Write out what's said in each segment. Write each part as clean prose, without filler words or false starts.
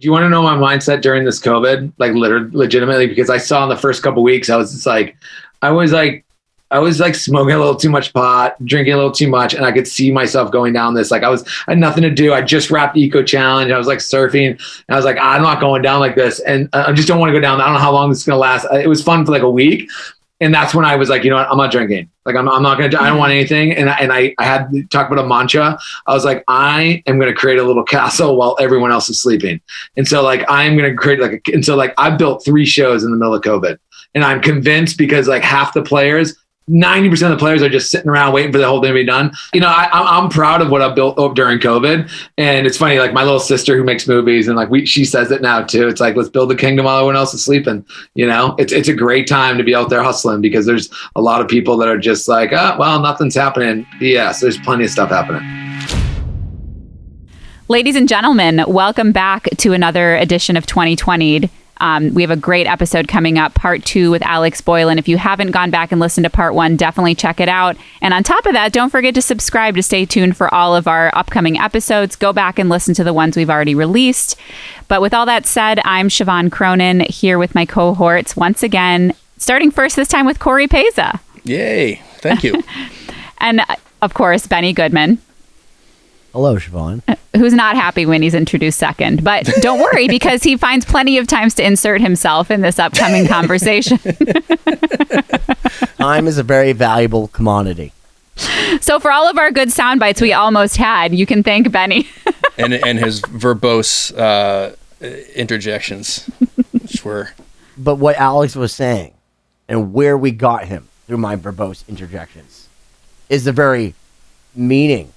Do you want to know my mindset during this COVID? Like legitimately, because I saw in the first couple of weeks, I was just like, I was like smoking a little too much pot, drinking a little too much, and I could see myself going down this. Like I had nothing to do. I just wrapped Eco Challenge. I was like surfing, and I was like, I'm not going down like this, and I just don't want to go down. I don't know how long this is gonna last. It was fun for like a week, and that's when I was like, you know what, I'm not drinking. Like I'm not gonna. I don't want anything. And I had to talk about a mantra. I was like, I am gonna create a little castle while everyone else is sleeping, and so like I'm gonna create and so like I built 3 shows in the middle of COVID, and I'm convinced because like half the players. 90% of the players are just sitting around waiting for the whole thing to be done. You know, I'm proud of what I built up during COVID. And it's funny, like my little sister who makes movies and like she says it now too. It's like, let's build a kingdom while everyone else is sleeping. You know, it's a great time to be out there hustling because there's a lot of people that are just like, oh, well, nothing's happening. Yes, there's plenty of stuff happening. Ladies and gentlemen, welcome back to another edition of 2020'd. We have a great episode coming up, part 2 with Alex Boylan. If you haven't gone back and listened to part 1, definitely check it out. And on top of that, don't forget to subscribe to stay tuned for all of our upcoming episodes. Go back and listen to the ones we've already released. But with all that said, I'm Siobhán Cronin here with my cohorts once again, starting first this time with Cory Peza. Yay. Thank you. And of course, Benny Goodman. Hello, Siobhán. Who's not happy when he's introduced second. But don't worry, because he finds plenty of times to insert himself in this upcoming conversation. Time is a very valuable commodity. So for all of our good sound bites we almost had, you can thank Benny. and his verbose interjections. Which were... But what Alex was saying and where we got him through my verbose interjections is the very meaning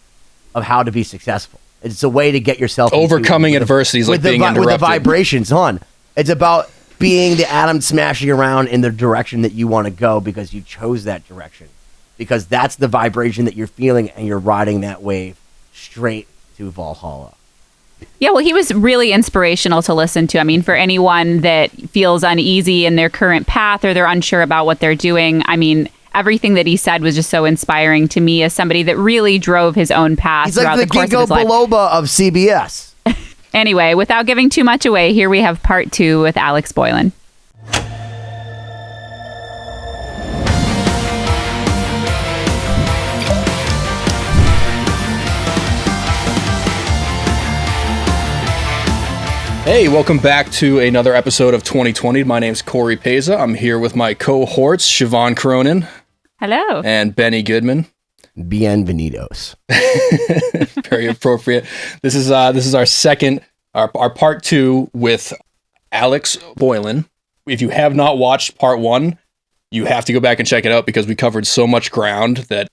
of how to be successful. It's a way to get yourself overcoming adversities, like being interrupted. With the vibrations on. It's about being the atom smashing around in the direction that you want to go because you chose that direction. Because that's the vibration that you're feeling and you're riding that wave straight to Valhalla. Yeah, well, he was really inspirational to listen to. I mean, for anyone that feels uneasy in their current path or they're unsure about what they're doing, I mean, everything that he said was just so inspiring to me as somebody that really drove his own path throughout the course of his life. He's like the Ginkgo biloba of CBS. Anyway, without giving too much away, here we have part 2 with Alex Boylan. Hey, welcome back to another episode of 2020. My name's Cory Peza. I'm here with my cohorts, Siobhán Cronin. Hello. And Benny Goodman. Bienvenidos. Very appropriate. This is our second, our part 2 with Alex Boylan. If you have not watched part 1, you have to go back and check it out because we covered so much ground that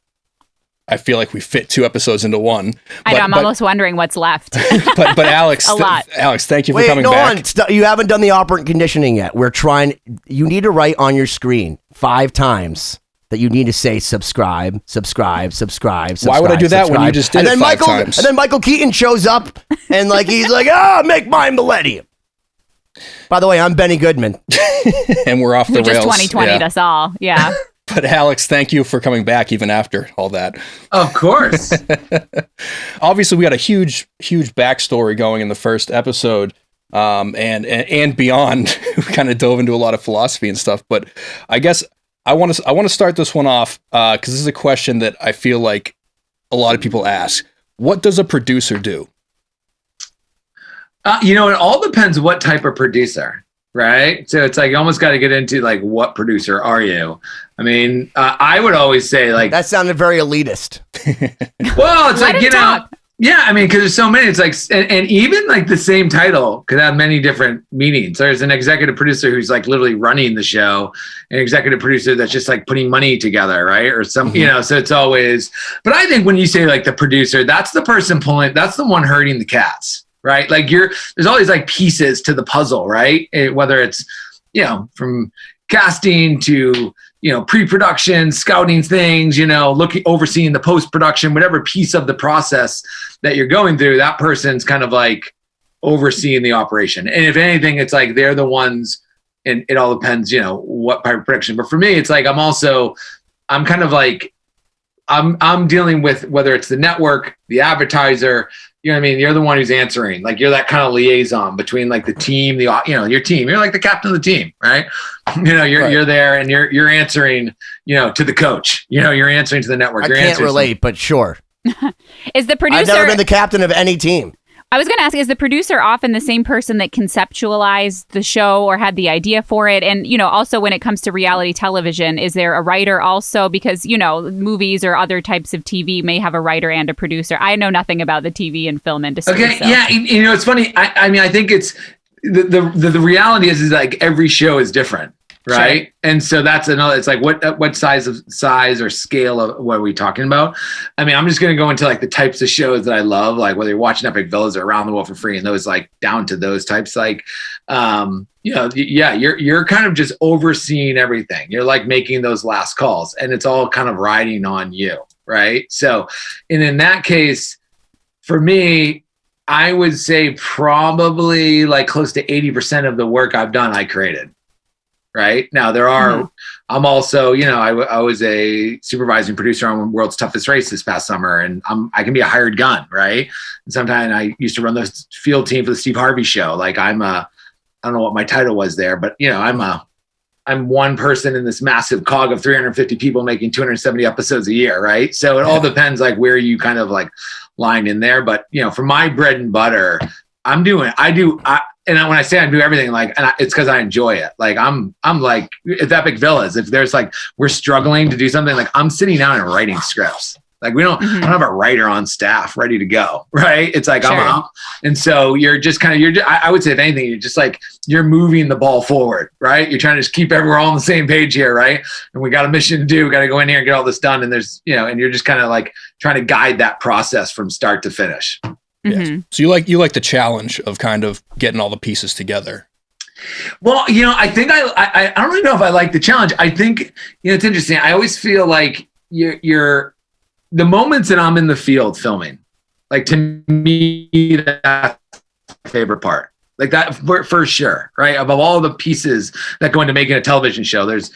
I feel like we fit 2 episodes into one. I know, I'm almost wondering what's left. but Alex, a lot. Alex, thank you for coming back. You haven't done the operant conditioning yet. You need to write on your screen 5 times that you need to say subscribe. Why would I do that when you just did it 5 times? And then Michael Keaton shows up and like he's like, make my millennium. By the way, I'm Benny Goodman. And we're off the rails. Who just 2020'd us all. Yeah. But Alex, thank you for coming back even after all that. Of course. Obviously, we got a huge backstory going in the first episode, and beyond. We kind of dove into a lot of philosophy and stuff. But I guess I want to start this one off because this is a question that I feel like a lot of people ask. What does a producer do? It all depends what type of producer. Right. So it's like you almost got to get into like, what producer are you? I mean, I would always say like that sounded very elitist. Well, it's like, yeah, I mean, because there's so many. It's like and even like the same title could have many different meanings. There's an executive producer who's like literally running the show, an executive producer that's just like putting money together. Right. Or some, so it's always. But I think when you say like the producer, that's the person that's the one herding the cats. Right. Like there's always like pieces to the puzzle, right? Whether it's, from casting to, pre-production, scouting things, overseeing the post-production, whatever piece of the process that you're going through, that person's kind of like overseeing the operation. And if anything, it's like, they're the ones, and it all depends, what type of production. But for me, it's like, I'm kind of like, I'm dealing with whether it's the network, the advertiser, you know what I mean? You're the one who's answering. Like, you're that kind of liaison between like the team, your team. You're like the captain of the team, right? You're there and you're answering, to the coach. You're answering to the network. I can't relate, but sure. Is the producer? I've never been the captain of any team. I was going to ask, is the producer often the same person that conceptualized the show or had the idea for it? And, also when it comes to reality television, is there a writer also? Because, movies or other types of TV may have a writer and a producer. I know nothing about the TV and film industry. Okay, so. yeah, it's funny. I mean, I think it's the reality is like every show is different. Right. Sure. And so that's another, it's like, what size or scale of what are we talking about? I mean, I'm just going to go into like the types of shows that I love, like whether you're watching Epic Villas or Around the World for Free and those like down to those types, like, you're kind of just overseeing everything. You're like making those last calls and it's all kind of riding on you. Right. So, and in that case, for me, I would say probably like close to 80% of the work I've done, I created. Right now, there are. I'm also, I was a supervising producer on World's Toughest Race this past summer, and I can be a hired gun, right? And sometimes I used to run the field team for the Steve Harvey show. Like I don't know what my title was there, but I'm one person in this massive cog of 350 people making 270 episodes a year, right? So it all depends, like where you kind of like line in there. But for my bread and butter, and when I say I do everything, it's because I enjoy it. Like I'm like, it's Epic Villas. If there's like, we're struggling to do something, like I'm sitting down and writing scripts. Like I don't have a writer on staff ready to go. Right. It's like, sure. And so you're just I would say if anything, you're just like, you're moving the ball forward, right? You're trying to just keep everyone all on the same page here. Right. And we got a mission to do. We got to go in here and get all this done. And there's, and you're just kind of like trying to guide that process from start to finish. Mm-hmm. Yes. So you like the challenge of kind of getting all the pieces together. Well, I think I don't really know if I like the challenge. I think, it's interesting. I always feel like you're the moments that I'm in the field filming, like to me, that's my favorite part. Like that for sure, right? Above all the pieces that go into making a television show, there's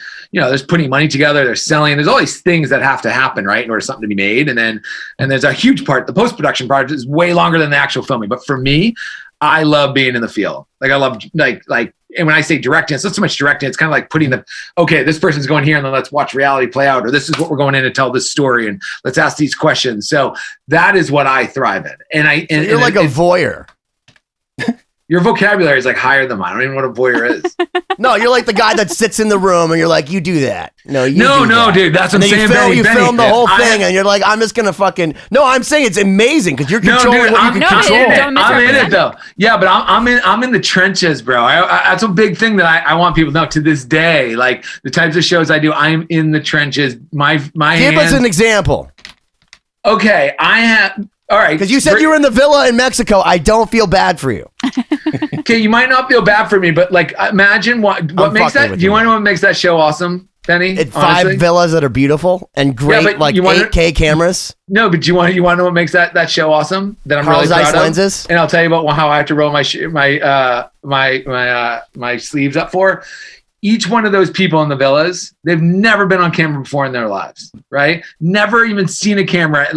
putting money together, there's selling, there's all these things that have to happen, right, in order for something to be made. And there's a huge part, the post-production part is way longer than the actual filming. But for me, I love being in the field. Like I love like, and when I say directing, it's not so much directing, it's kind of like putting this person's going here and then let's watch reality play out, or this is what we're going in to tell this story and let's ask these questions. So that is what I thrive in. And you're like a voyeur. Your vocabulary is like higher than mine. I don't even know what a voyeur is. No, you're like the guy that sits in the room and you're like, you do that. No, dude, that's what I'm saying. You film the whole thing and you're like, I'm just going to No, I'm saying it's amazing because you're controlling what you can control. I'm in it though. Yeah, but I'm in the trenches, bro. That's a big thing that I want people to know to this day. Like the types of shows I do, I'm in the trenches. My Give us an example. Okay, I have... All right. Because you said you were in the villa in Mexico. I don't feel bad for you. Okay, you might not feel bad for me, but like imagine what makes that. Do you want to know what makes that show awesome, Benny? It's 5 villas that are beautiful and great, like 8K cameras. No, but you want to know what makes that show awesome? That I'm Carl really proud Zeiss of. lenses. And I'll tell you about how I have to roll my sleeves up for. Each one of those people in the villas, they've never been on camera before in their lives, right? Never even seen a camera.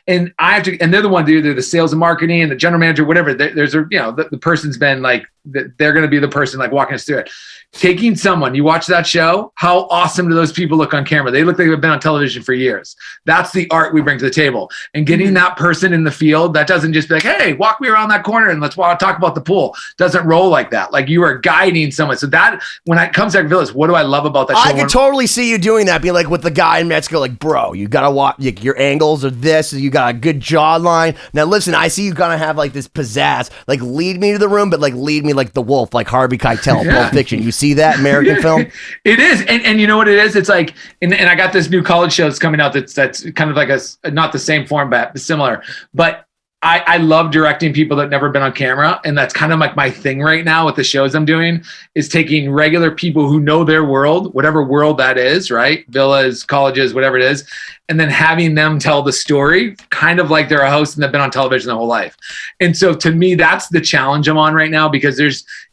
And I have to, and they're the one, they're the sales and marketing and the general manager, whatever. There's the person's been like, they're going to be the person like walking us through it. Taking someone, you watch that show, how awesome do those people look on camera? They look like they've been on television for years. That's the art we bring to the table. And getting that person in the field, that doesn't just be like, hey, walk me around that corner and let's talk about the pool. Doesn't roll like that. Like you are guiding someone. So that, when it comes to Villas, what do I love about that show? I can totally see you doing that, being like with the guy in Mexico, like, bro, you got to watch, your angles are this, you got a good jawline. Now listen, I see you going to have like this pizzazz, like lead me to the room, but like lead me like the wolf, like Harvey Keitel, Pulp Fiction. You see that American film? It is. And you know what it is? It's like, and I got this new college show that's coming out that's kind of like not the same format, but similar. But I love directing people that never been on camera. And that's kind of like my thing right now with the shows I'm doing, is taking regular people who know their world, whatever world that is, right? Villas, colleges, whatever it is. And then having them tell the story kind of like they're a host and they've been on television their whole life. And so to me, that's the challenge I'm on right now, because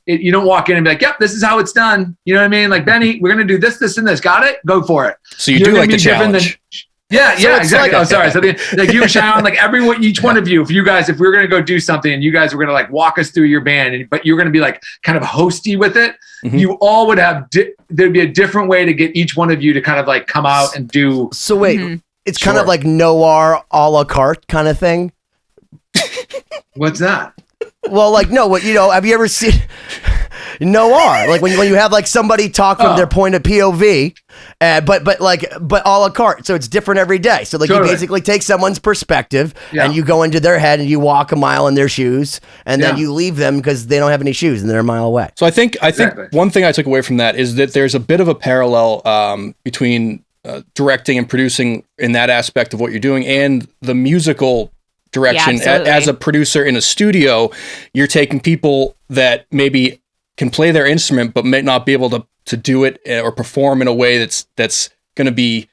you don't walk in and be like, yep, this is how it's done. You know what I mean? Like, Benny, we're going to do this, this, and this. Got it? Go for it. So you do like the challenge. Yeah, So yeah, it's exactly. like- Oh, sorry. So like you and Siobhán, like everyone, each one of you, if we were going to go do something and you guys were going to like walk us through your band, but you're going to be like kind of hosty with it, you all would have, there'd be a different way to get each one of you to kind of like come out and do. So wait, it's kind of like noir a la carte kind of thing. What's that? Well, like, no, what, have you ever seen noir? Like when you have like somebody talk from their point of POV, but a la carte. So it's different every day. So like you basically take someone's perspective and you go into their head and you walk a mile in their shoes and then you leave them because they don't have any shoes and they're a mile away. So I think one thing I took away from that is that there's a bit of a parallel between directing and producing in that aspect of what you're doing and the musical direction. As a producer in a studio, you're taking people that maybe can play their instrument but may not be able to do it or perform in a way that's going to be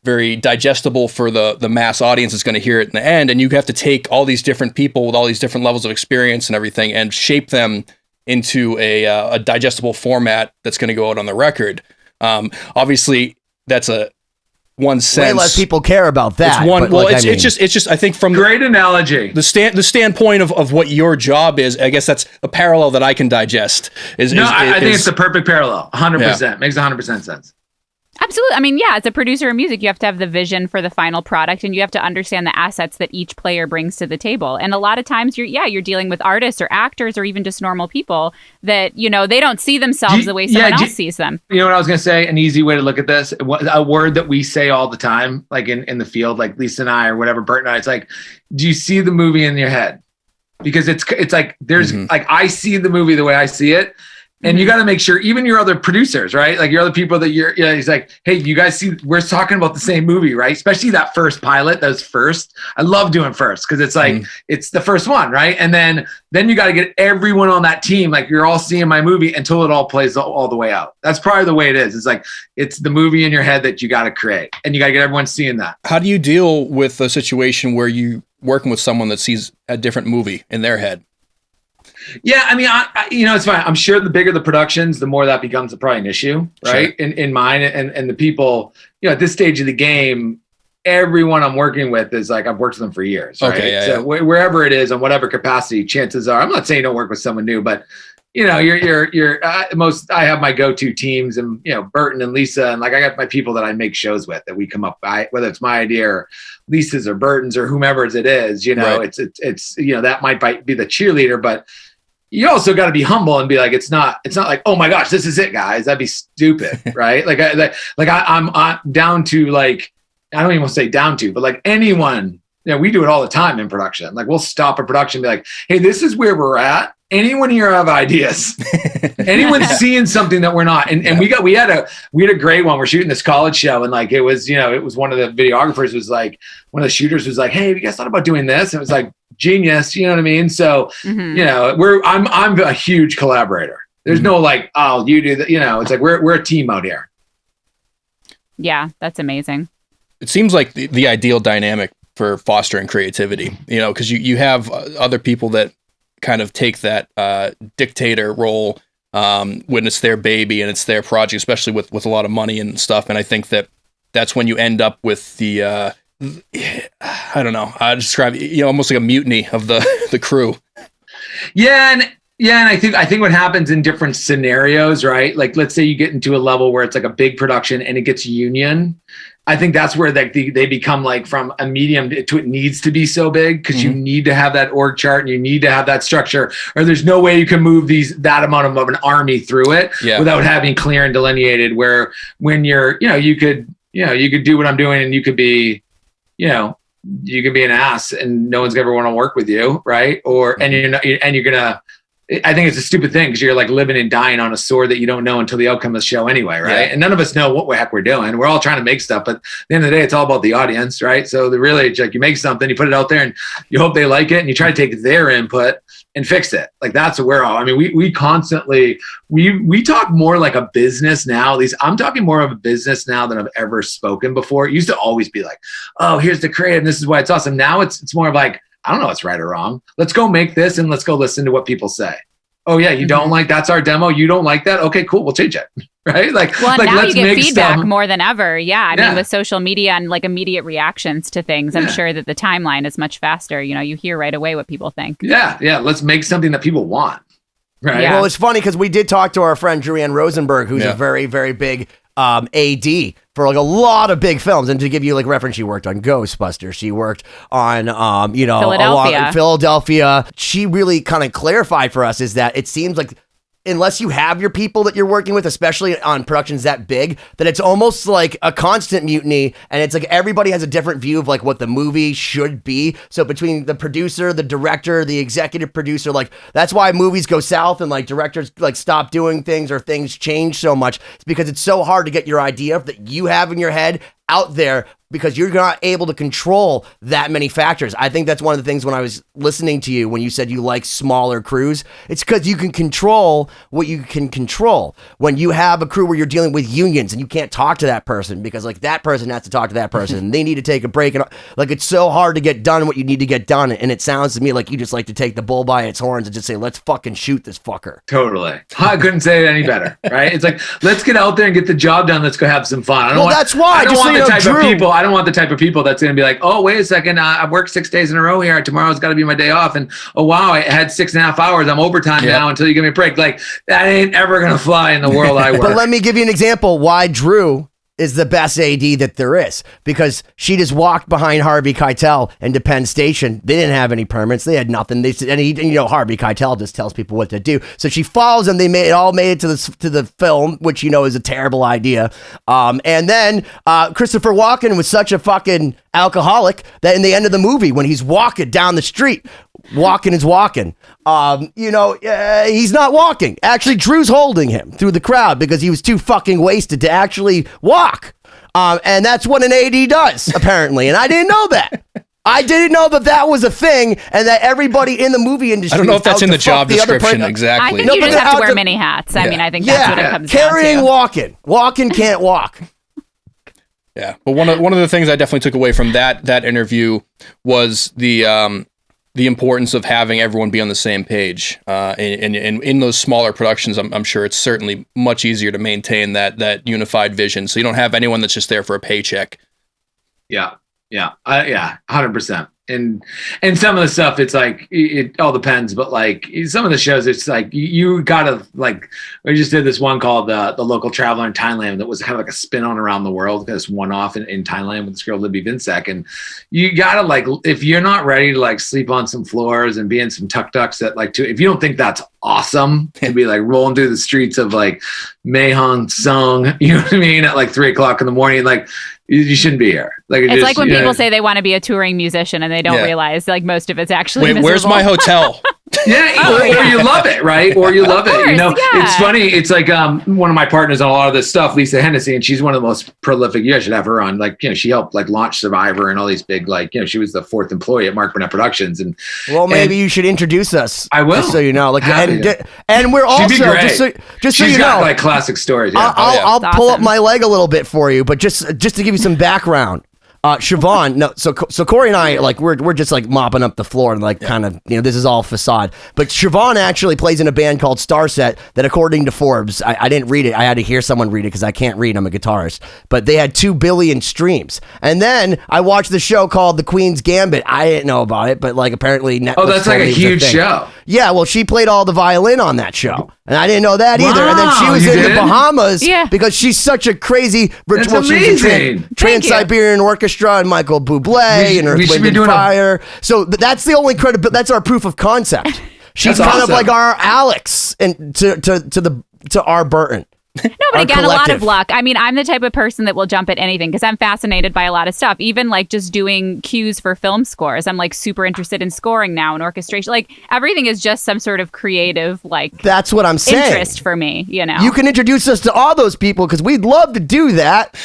very digestible for the mass audience that's going to hear it in the end. And you have to take all these different people with all these different levels of experience and everything and shape them into a digestible format that's going to go out on the record. Obviously, that's one sense. Way less people care about that. It's just I think from great analogy. The standpoint of what your job is, I guess that's a parallel that I can digest. I think it's the perfect parallel. 100%. Makes 100% sense. Absolutely. I mean, as a producer of music, you have to have the vision for the final product and you have to understand the assets that each player brings to the table. And a lot of times you're dealing with artists or actors or even just normal people that, they don't see themselves the way someone else sees them. You know what I was going to say? An easy way to look at this, a word that we say all the time, like in the field, like Lisa and I or whatever, Bert and I, it's like, do you see the movie in your head? Because it's like, there's like, I see the movie the way I see it. And you got to make sure, even your other producers, right? Like your other people that he's like, hey, you guys see, we're talking about the same movie, right? Especially that first pilot, those first. I love doing first because it's like, it's the first one, right? And then you got to get everyone on that team. Like you're all seeing my movie until it all plays all the way out. That's probably the way it is. It's like, it's the movie in your head that you got to create and you got to get everyone seeing that. How do you deal with a situation where you working with someone that sees a different movie in their head? Yeah, I mean, it's fine. I'm sure the bigger the productions, the more that becomes probably an issue, right? Sure. In mine and the people, at this stage of the game, everyone I'm working with is like, I've worked with them for years, right? Okay, so wherever it is, in whatever capacity, chances are, I'm not saying don't work with someone new, but you're I have my go-to teams and, Burton and Lisa, and like, I got my people that I make shows with that we come up by, whether it's my idea or Lisa's or Burton's or whomever's it is, right. it's that might be the cheerleader, but you also got to be humble and be like, it's not like, oh my gosh, this is it, guys. That'd be stupid. Right. I'm down to like, I don't even want to say down to, but like anyone, we do it all the time in production. Like we'll stop a production and be like, hey, this is where we're at. Anyone here have ideas? Anyone seeing something that we're not? And we had a great one. We're shooting this college show and like, it was one of the videographers was like, one of the shooters was like, hey, have you guys thought about doing this? And it was like, genius, you know what I mean? So, I'm a huge collaborator. There's no like, oh, you do that, it's like, we're a team out here. Yeah, that's amazing. It seems like the ideal dynamic for fostering creativity, because you have other people that kind of take that dictator role when it's their baby and it's their project, especially with a lot of money and stuff. And I think that's when you end up with the I don't know. I describe almost like a mutiny of the crew. Yeah, and I think what happens in different scenarios, right? Like let's say you get into a level where it's like a big production and it gets union. I think that's where they become like from a medium to it needs to be so big because you need to have that org chart and you need to have that structure, or there's no way you can move that amount of an army through it without having clear and delineated. Where when you're, you could do what I'm doing and you could be, you could be an ass and no one's ever want to work with you, right? And you're gonna. I think it's a stupid thing because you're like living and dying on a sword that you don't know until the outcome of the show anyway, right? Yeah. And none of us know what the heck we're doing. We're all trying to make stuff, but at the end of the day, it's all about the audience, right? So it's like you make something, you put it out there and you hope they like it and you try to take their input and fix it. Like that's what we're all, I mean, we constantly, we talk more like a business now. At least I'm talking more of a business now than I've ever spoken before. It used to always be like, oh, here's the creative and this is why it's awesome. Now it's more of like, I don't know what's right or wrong. Let's go make this and let's go listen to what people say. oh yeah, you don't like, that's our demo. You don't like that. Okay, cool. We'll change it. Right. Like, well, like now let's you get make feedback stuff more than ever. Yeah. I mean, with social media and like immediate reactions to things, I'm sure that the timeline is much faster. You know, you hear right away what people think. Yeah. Yeah. Let's make something that people want. Right. Yeah. Well, it's funny because we did talk to our friend Julianne Rosenberg, who's a very, very big AD for like a lot of big films. And to give you like reference, she worked on Ghostbusters. She worked on, Philadelphia. She really kind of clarified for us is that it seems like unless you have your people that you're working with, especially on productions that big, that it's almost like a constant mutiny, and it's like everybody has a different view of like what the movie should be. So between the producer, the director, the executive producer, like that's why movies go south and like directors like stop doing things or things change so much. It's because it's so hard to get your idea that you have in your head out there because you're not able to control that many factors. I think that's one of the things when I was listening to you, when you said you like smaller crews, it's because you can control what you can control. When you have a crew where you're dealing with unions and you can't talk to that person because like that person has to talk to that person and they need to take a break. And like, it's so hard to get done what you need to get done. And it sounds to me like you just like to take the bull by its horns and just say, let's fucking shoot this fucker. Totally. I couldn't say it any better. Right. It's like, let's get out there and get the job done. Let's go have some fun. That's why. I don't want the type of people. I don't want the type of people that's going to be like, oh, wait a second. I've worked 6 days in a row here. Tomorrow's got to be my day off. And oh, wow, I had 6.5 hours. I'm overtime now until you give me a break. Like that ain't ever going to fly in the world I work. But let me give you an example why Drew is the best AD that there is, because she just walked behind Harvey Keitel into Penn Station. They didn't have any permits. They had nothing. They said, Harvey Keitel just tells people what to do. So she follows them. They made it to the film, which is a terrible idea. And then Christopher Walken was such a fucking alcoholic that in the end of the movie, when he's walking down the street, walking is walking. He's not walking. Actually, Drew's holding him through the crowd because he was too fucking wasted to actually walk. And that's what an AD does, apparently. And I didn't know that. I didn't know that was a thing and that everybody in the movie industry. I don't know if that's in the job description exactly. I think you just have to wear many hats. I mean, I think that's what it comes down to. Carrying Walken. Walken can't walk. Yeah, but one of the things I definitely took away from that interview was the importance of having everyone be on the same page. And in those smaller productions, I'm sure it's certainly much easier to maintain that unified vision. So you don't have anyone that's just there for a paycheck. Yeah. 100%. And some of the stuff, it's like, it all depends, but like some of the shows, it's like, you gotta like, we just did this one called the Local Traveler in Thailand that was kind of like a spin on around the world, this one off in Thailand with this girl, Libby Vinsek. And you gotta like, if you're not ready to like sleep on some floors and be in some tuk-tuks that like, if you don't think that's awesome to be like rolling through the streets of like Mahon Sung, you know what I mean? At like 3:00 in the morning, like, you shouldn't be here. Like it's like when people say they want to be a touring musician and they don't realize like most of it's actually miserable. Where's my hotel? Or you love it, right? Or you love it. It's funny. It's like one of my partners on a lot of this stuff, Lisa Hennessy, and she's one of the most prolific. You guys should have her on. Like, she helped like launch Survivor and all these big, like, she was the 4th employee at Mark Burnett Productions. And maybe you should introduce us. I will, just so you know. Like, and we're also just so you know, like classic stories. Yeah. I'll pull up my leg a little bit for you, but just to give you some background. Siobhán, so Cory and I, like, we're just like mopping up the floor and like kind of, this is all facade. But Siobhán actually plays in a band called Starset that, according to Forbes, I didn't read it. I had to hear someone read it because I can't read. I'm a guitarist. But they had 2 billion streams. And then I watched the show called The Queen's Gambit. I didn't know about it, but like apparently Netflix. Oh, that's like a huge show. Yeah, well, she played all the violin on that show. And I didn't know that either. And then she was in the Bahamas because she's such a crazy ritual. She's in Trans-Siberian Orchestra and Michael Bublé and Earth, Wind and Fire. So that's the only credibility. That's our proof of concept. She's kind of like our Alex and to our Burton. No, but again, a lot of luck. I mean, I'm the type of person that will jump at anything because I'm fascinated by a lot of stuff. Even like just doing cues for film scores. I'm like super interested in scoring now and orchestration. Like everything is just some sort of creative, like, that's what I'm saying, interest for me, You can introduce us to all those people because we'd love to do that.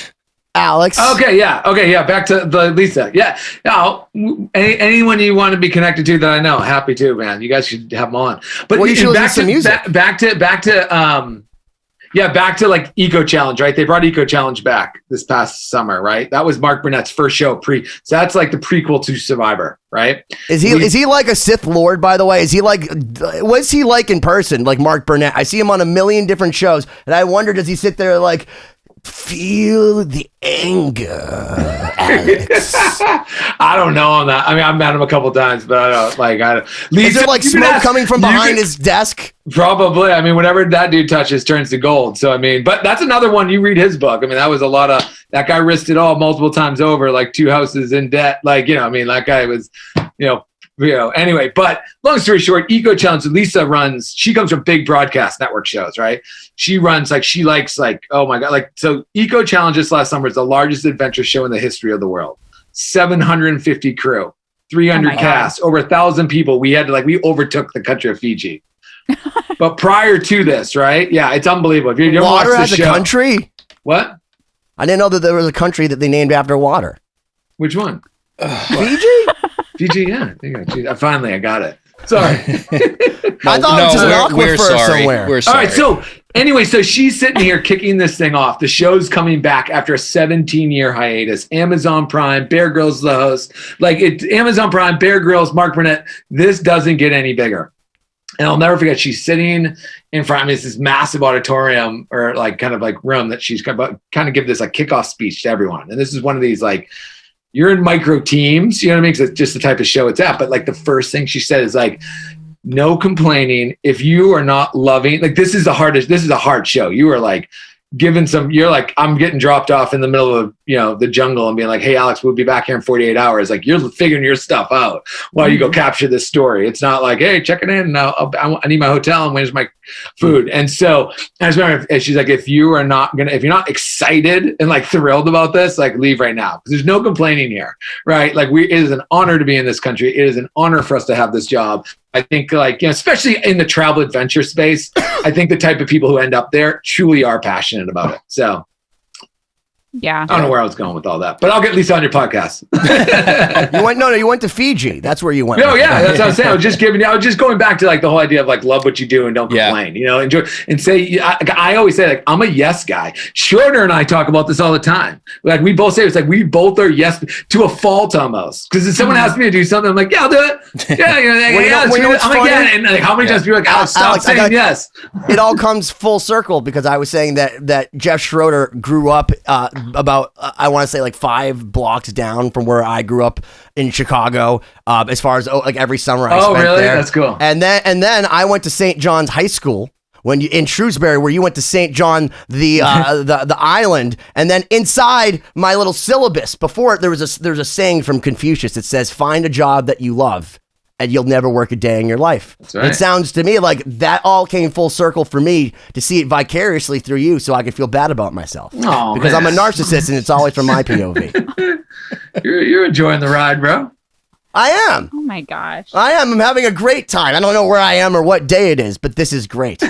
Alex. Okay, yeah. Back to the Lisa. Yeah. Now, anyone you want to be connected to that I know, happy to, man. You guys should have them on. But you should listen to music. Back to Yeah, back to like Eco Challenge, right? They brought Eco Challenge back this past summer, right? That was Mark Burnett's first show so that's like the prequel to Survivor, right? Is he like a Sith Lord, by the way? What's he like in person, like Mark Burnett? I see him on a million different shows, and I wonder, does he sit there like, feel the anger, Alex? I don't know on that. I mean, I've met him a couple times, but I don't. Is there like smoke coming from behind his desk? Probably. I mean, whatever that dude touches turns to gold. So, I mean, but that's another one. You read his book. I mean, that was a lot of, that guy risked it all multiple times over, like 2 houses in debt. Like, I mean, that guy was, anyway, but long story short, Eco Challenge, Lisa runs, she comes from big broadcast network shows, right? She runs she likes oh my God. So Eco Challenge this last summer is the largest adventure show in the history of the world. 750 crew, 300 cast, over 1,000 people. We had to we overtook the country of Fiji. But prior to this, right? Yeah, it's unbelievable. If you water as a country? What? I didn't know that there was a country that they named after water. Which one? Fiji? Fiji, yeah. Finally, I got it. Sorry. I thought it was just an aquifer somewhere. We're sorry. All right, so anyway, so she's sitting here kicking this thing off. The show's coming back after a 17-year hiatus. Amazon Prime, Bear Grylls is the host. It's Amazon Prime, Bear Grylls, Mark Burnett. This doesn't get any bigger. And I'll never forget, she's sitting in front of me, this massive auditorium or room that she's kind of give this kickoff speech to everyone. And this is one of these you're in micro teams, you know what I mean? 'Cause it's just the type of show it's at. But the first thing she said is no complaining. If you are not loving, this is a hard show. You are I'm getting dropped off in the middle of, the jungle and being like, hey, Alex, we'll be back here in 48 hours. You're figuring your stuff out while you go capture this story. It's not hey, check it in. I need my hotel and where's my food? And so I just remember she's if you're not excited and thrilled about this, leave right now. Because there's no complaining here, right? It is an honor to be in this country. It is an honor for us to have this job. I think especially in the travel adventure space, I think the type of people who end up there truly are passionate about it. So yeah, I don't know where I was going with all that, but I'll get Lisa on your podcast. You went to Fiji. That's where you went. No, yeah, that's what I was saying. I was just going back to the whole idea of love what you do and don't complain, enjoy and say, I always say I'm a yes guy. Schroeder and I talk about this all the time. We both say, we both are yes to a fault almost. Because if someone asks me to do something, I'm yeah, I'll do it. Yeah, and how many times people are stop saying yes. It all comes full circle because I was saying that Jeff Schroeder grew up about I want to say 5 blocks down from where I grew up in Chicago. As far as every summer I spent really? there. That's cool. And then I went to St. John's High School in Shrewsbury, where you went to St. John the island, and then inside my little syllabus before it there's a saying from Confucius that says, "Find a job that you love, and you'll never work a day in your life." That's right. It sounds to me like that all came full circle for me to see it vicariously through you so I could feel bad about myself. Oh, because man. I'm a narcissist and it's always from my POV. You're enjoying the ride, bro. I am. Oh my gosh. I am. I'm having a great time. I don't know where I am or what day it is, but this is great.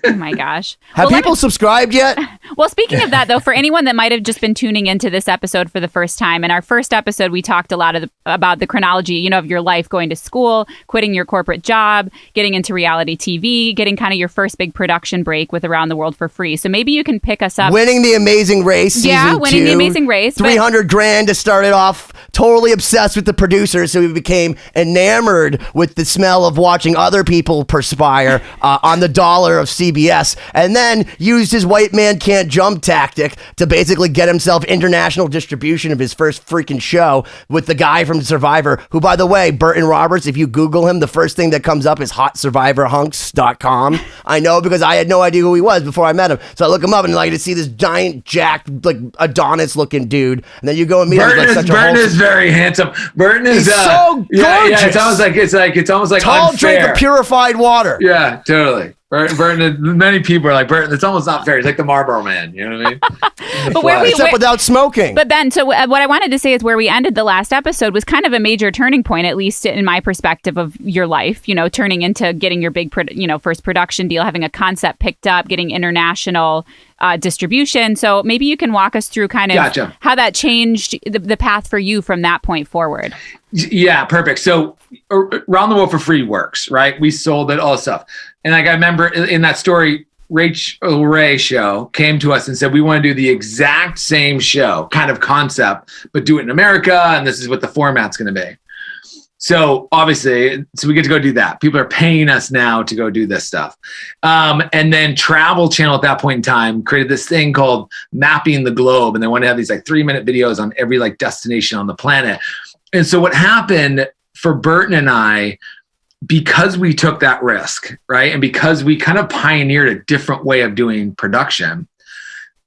Oh my gosh. Have people subscribed yet? Well, speaking of that, though, for anyone that might have just been tuning into this episode for the first time, in our first episode, we talked a lot about the chronology, of your life, going to school, quitting your corporate job, getting into reality TV, getting kind of your first big production break with Around the World for Free. So maybe you can pick us up. Winning the Amazing Race season 2. Winning the Amazing Race. $300,000 to start it off. Totally obsessed with the producers, so we became enamored with the smell of watching other people perspire on the dollar of CBS, and then used his white man can't jump tactic to basically get himself international distribution of his first freaking show with the guy from Survivor, who, by the way, Burton Roberts, if you Google him, the first thing that comes up is hotsurvivorhunks.com. I know because I had no idea who he was before I met him. So I look him up and to see this giant, jacked, Adonis looking dude, and then you go and meet him. Burton is very handsome. Burton is so gorgeous. Yeah, it's almost like tall unfair. Drink of purified water. Yeah, totally. Burton, many people are like, Burton, it's almost not fair. He's like the Marlboro Man, you know what I mean? But except without smoking. But Ben, so what I wanted to say is where we ended the last episode was kind of a major turning point, at least in my perspective of your life, turning into getting your big, first production deal, having a concept picked up, getting international distribution. So maybe you can walk us through kind of how that changed the path for you from that point forward. Yeah, perfect. So Around the World for Free works, right? We sold it, all this stuff. And I remember in that story, Rachel Ray show came to us and said, we want to do the exact same show kind of concept, but do it in America. And this is what the format's going to be. So obviously, we get to go do that. People are paying us now to go do this stuff. And then Travel Channel at that point in time created this thing called Mapping the Globe. And they want to have these like 3-minute videos on every like destination on the planet. And so what happened for Burton and I, because we took that risk, right? And because we kind of pioneered a different way of doing production,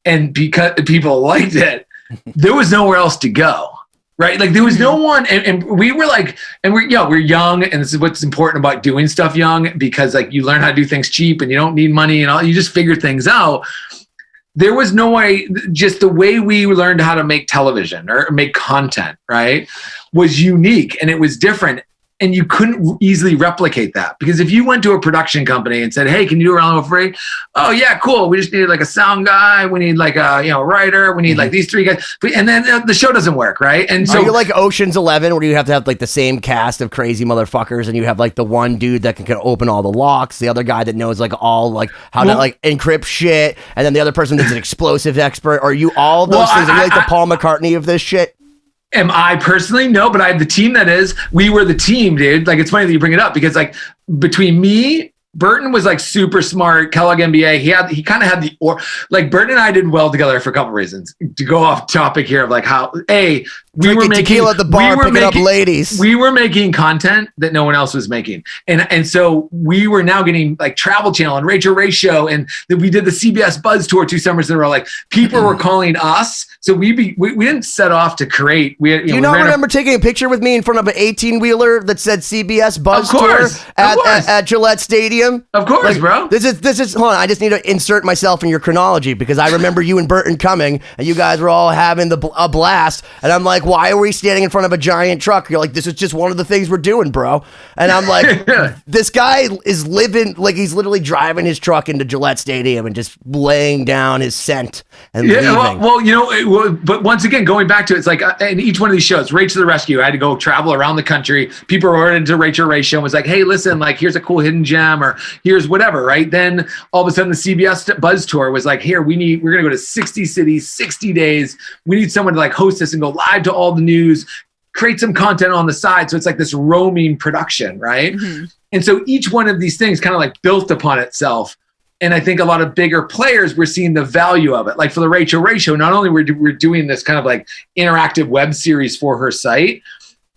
and because people liked it, there was nowhere else to go. Right. Like there was no one. And we were like, and we're young. And this is what's important about doing stuff young, because like you learn how to do things cheap and you don't need money and all, you just figure things out. There was no way, just the way we learned how to make television or make content, right, was unique and it was different. And you couldn't easily replicate that, because if you went to a production company and said, hey, can you do Around for free? Oh yeah, cool. We just needed like a sound guy. We need like a writer. We need like these 3 guys. And then the show doesn't work, right? And so you're like Ocean's 11, where you have to have like the same cast of crazy motherfuckers, and you have like the one dude that can open all the locks, the other guy that knows like all like how to like encrypt shit, and then the other person that's an explosive expert. Are you all those things? Are you like the Paul McCartney of this shit? Am I personally? No, but I have the team that is. We were the team, dude. Like, it's funny that you bring it up, because like between me, Burton was like super smart, Kellogg MBA. He kind of had like Burton and I did well together for a couple reasons. To go off topic here of like how, we were making tequila at the bar, picking up ladies. We were making content that no one else was making. And so we were now getting like Travel Channel and Rachel Ray show. And we did the CBS Buzz tour 2 summers in a row. Like people were calling us. So we didn't set off to create. Remember taking a picture with me in front of an 18-wheeler that said CBS Buzz tour at Gillette Stadium? Of course, like, bro. This is hold on. I just need to insert myself in your chronology, because I remember you and Burton coming and you guys were all having a blast. And I'm like, why are we standing in front of a giant truck? You're like, this is just one of the things we're doing, bro. And I'm like, this guy is living, like he's literally driving his truck into Gillette Stadium and just laying down his scent and leaving. Well, but once again, going back to it, it's like in each one of these shows, Rage to the Rescue, I had to go travel around the country. People were into Rachel Ray show and was like, hey, listen, like here's a cool hidden gem, or here's whatever, right? Then all of a sudden the CBS Buzz tour was like, here, we're going to go to 60 cities, 60 days. We need someone to like host this and go live to all the news, create some content on the side. So it's like this roaming production, right? Mm-hmm. And so each one of these things kind of like built upon itself. And I think a lot of bigger players were seeing the value of it. Like for the Rachel Ray show, not only we're doing this kind of like interactive web series for her site,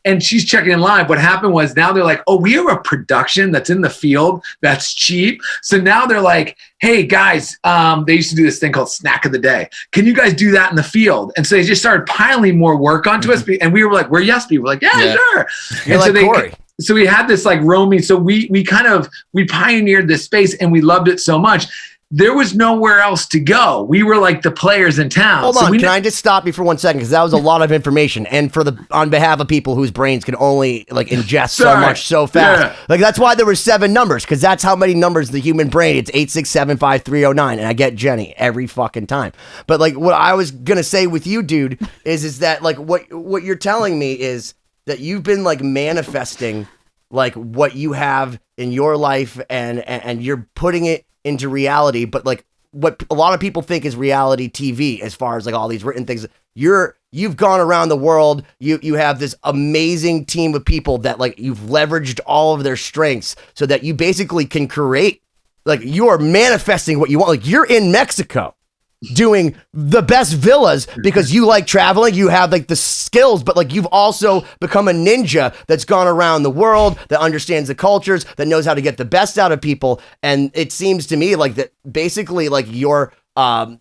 and she's checking in live. What happened was now they're like, oh, we have a production that's in the field that's cheap. So now they're like, hey guys, they used to do this thing called Snack of the Day. Can you guys do that in the field? And so they just started piling more work onto us. And we were like, we're yes people. We're like, yeah. Sure. You're and like Cory. So we had this like roaming. So we pioneered this space and we loved it so much. There was nowhere else to go. We were like the players in town. Hold on, can I just stop you for 1 second? Because that was a lot of information. And on behalf of people whose brains can only like ingest so much so fast. Yeah. Like that's why there were 7 numbers, because that's how many numbers the human brain. It's 8675309. And I get Jenny every fucking time. But like what I was gonna say with you, dude, is that like what you're telling me is that you've been like manifesting like what you have in your life and you're putting it into reality, but like what a lot of people think is reality TV, as far as like all these written things. You've gone around the world. You have this amazing team of people that like you've leveraged all of their strengths so that you basically can create, like you are manifesting what you want. Like you're in Mexico doing the best villas because you like traveling, you have like the skills, but like you've also become a ninja that's gone around the world, that understands the cultures, that knows how to get the best out of people. And it seems to me like that basically like your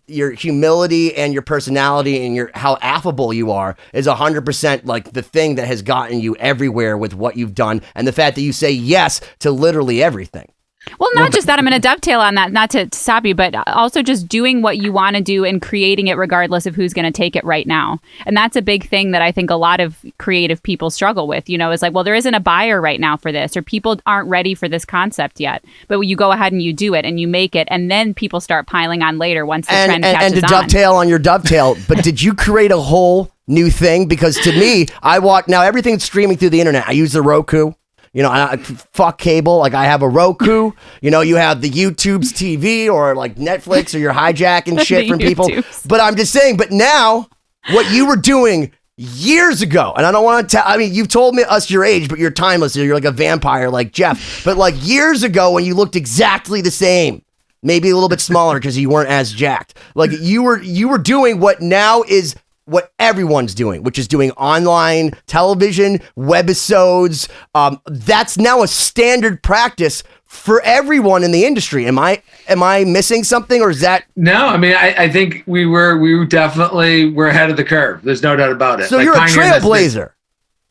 humility and your personality and how affable you are is 100% like the thing that has gotten you everywhere with what you've done, and the fact that you say yes to literally everything. Well, not just that. I'm going to dovetail on that, not to stop you, but also just doing what you want to do and creating it regardless of who's going to take it right now. And that's a big thing that I think a lot of creative people struggle with, is like, well, there isn't a buyer right now for this, or people aren't ready for this concept yet. But you go ahead and you do it and you make it, and then people start piling on later once the trend catches on. And to dovetail on your dovetail, but did you create a whole new thing? Because to me, I watch now everything's streaming through the internet. I use the Roku. You know, fuck cable. Like I have a Roku. You know, you have the YouTube's TV or like Netflix, or you're hijacking shit from people. But I'm just saying. But now, what you were doing years ago, and I don't want to tell. I mean, you've told me us your age, but you're timeless. You're like a vampire, like Jeff. But like years ago, when you looked exactly the same, maybe a little bit smaller because you weren't as jacked. Like you were doing what now is what everyone's doing, which is doing online television, webisodes. That's now a standard practice for everyone in the industry. Am I missing something, or is that? No, I mean, I think we definitely were ahead of the curve. There's no doubt about it. So like, you're a trailblazer.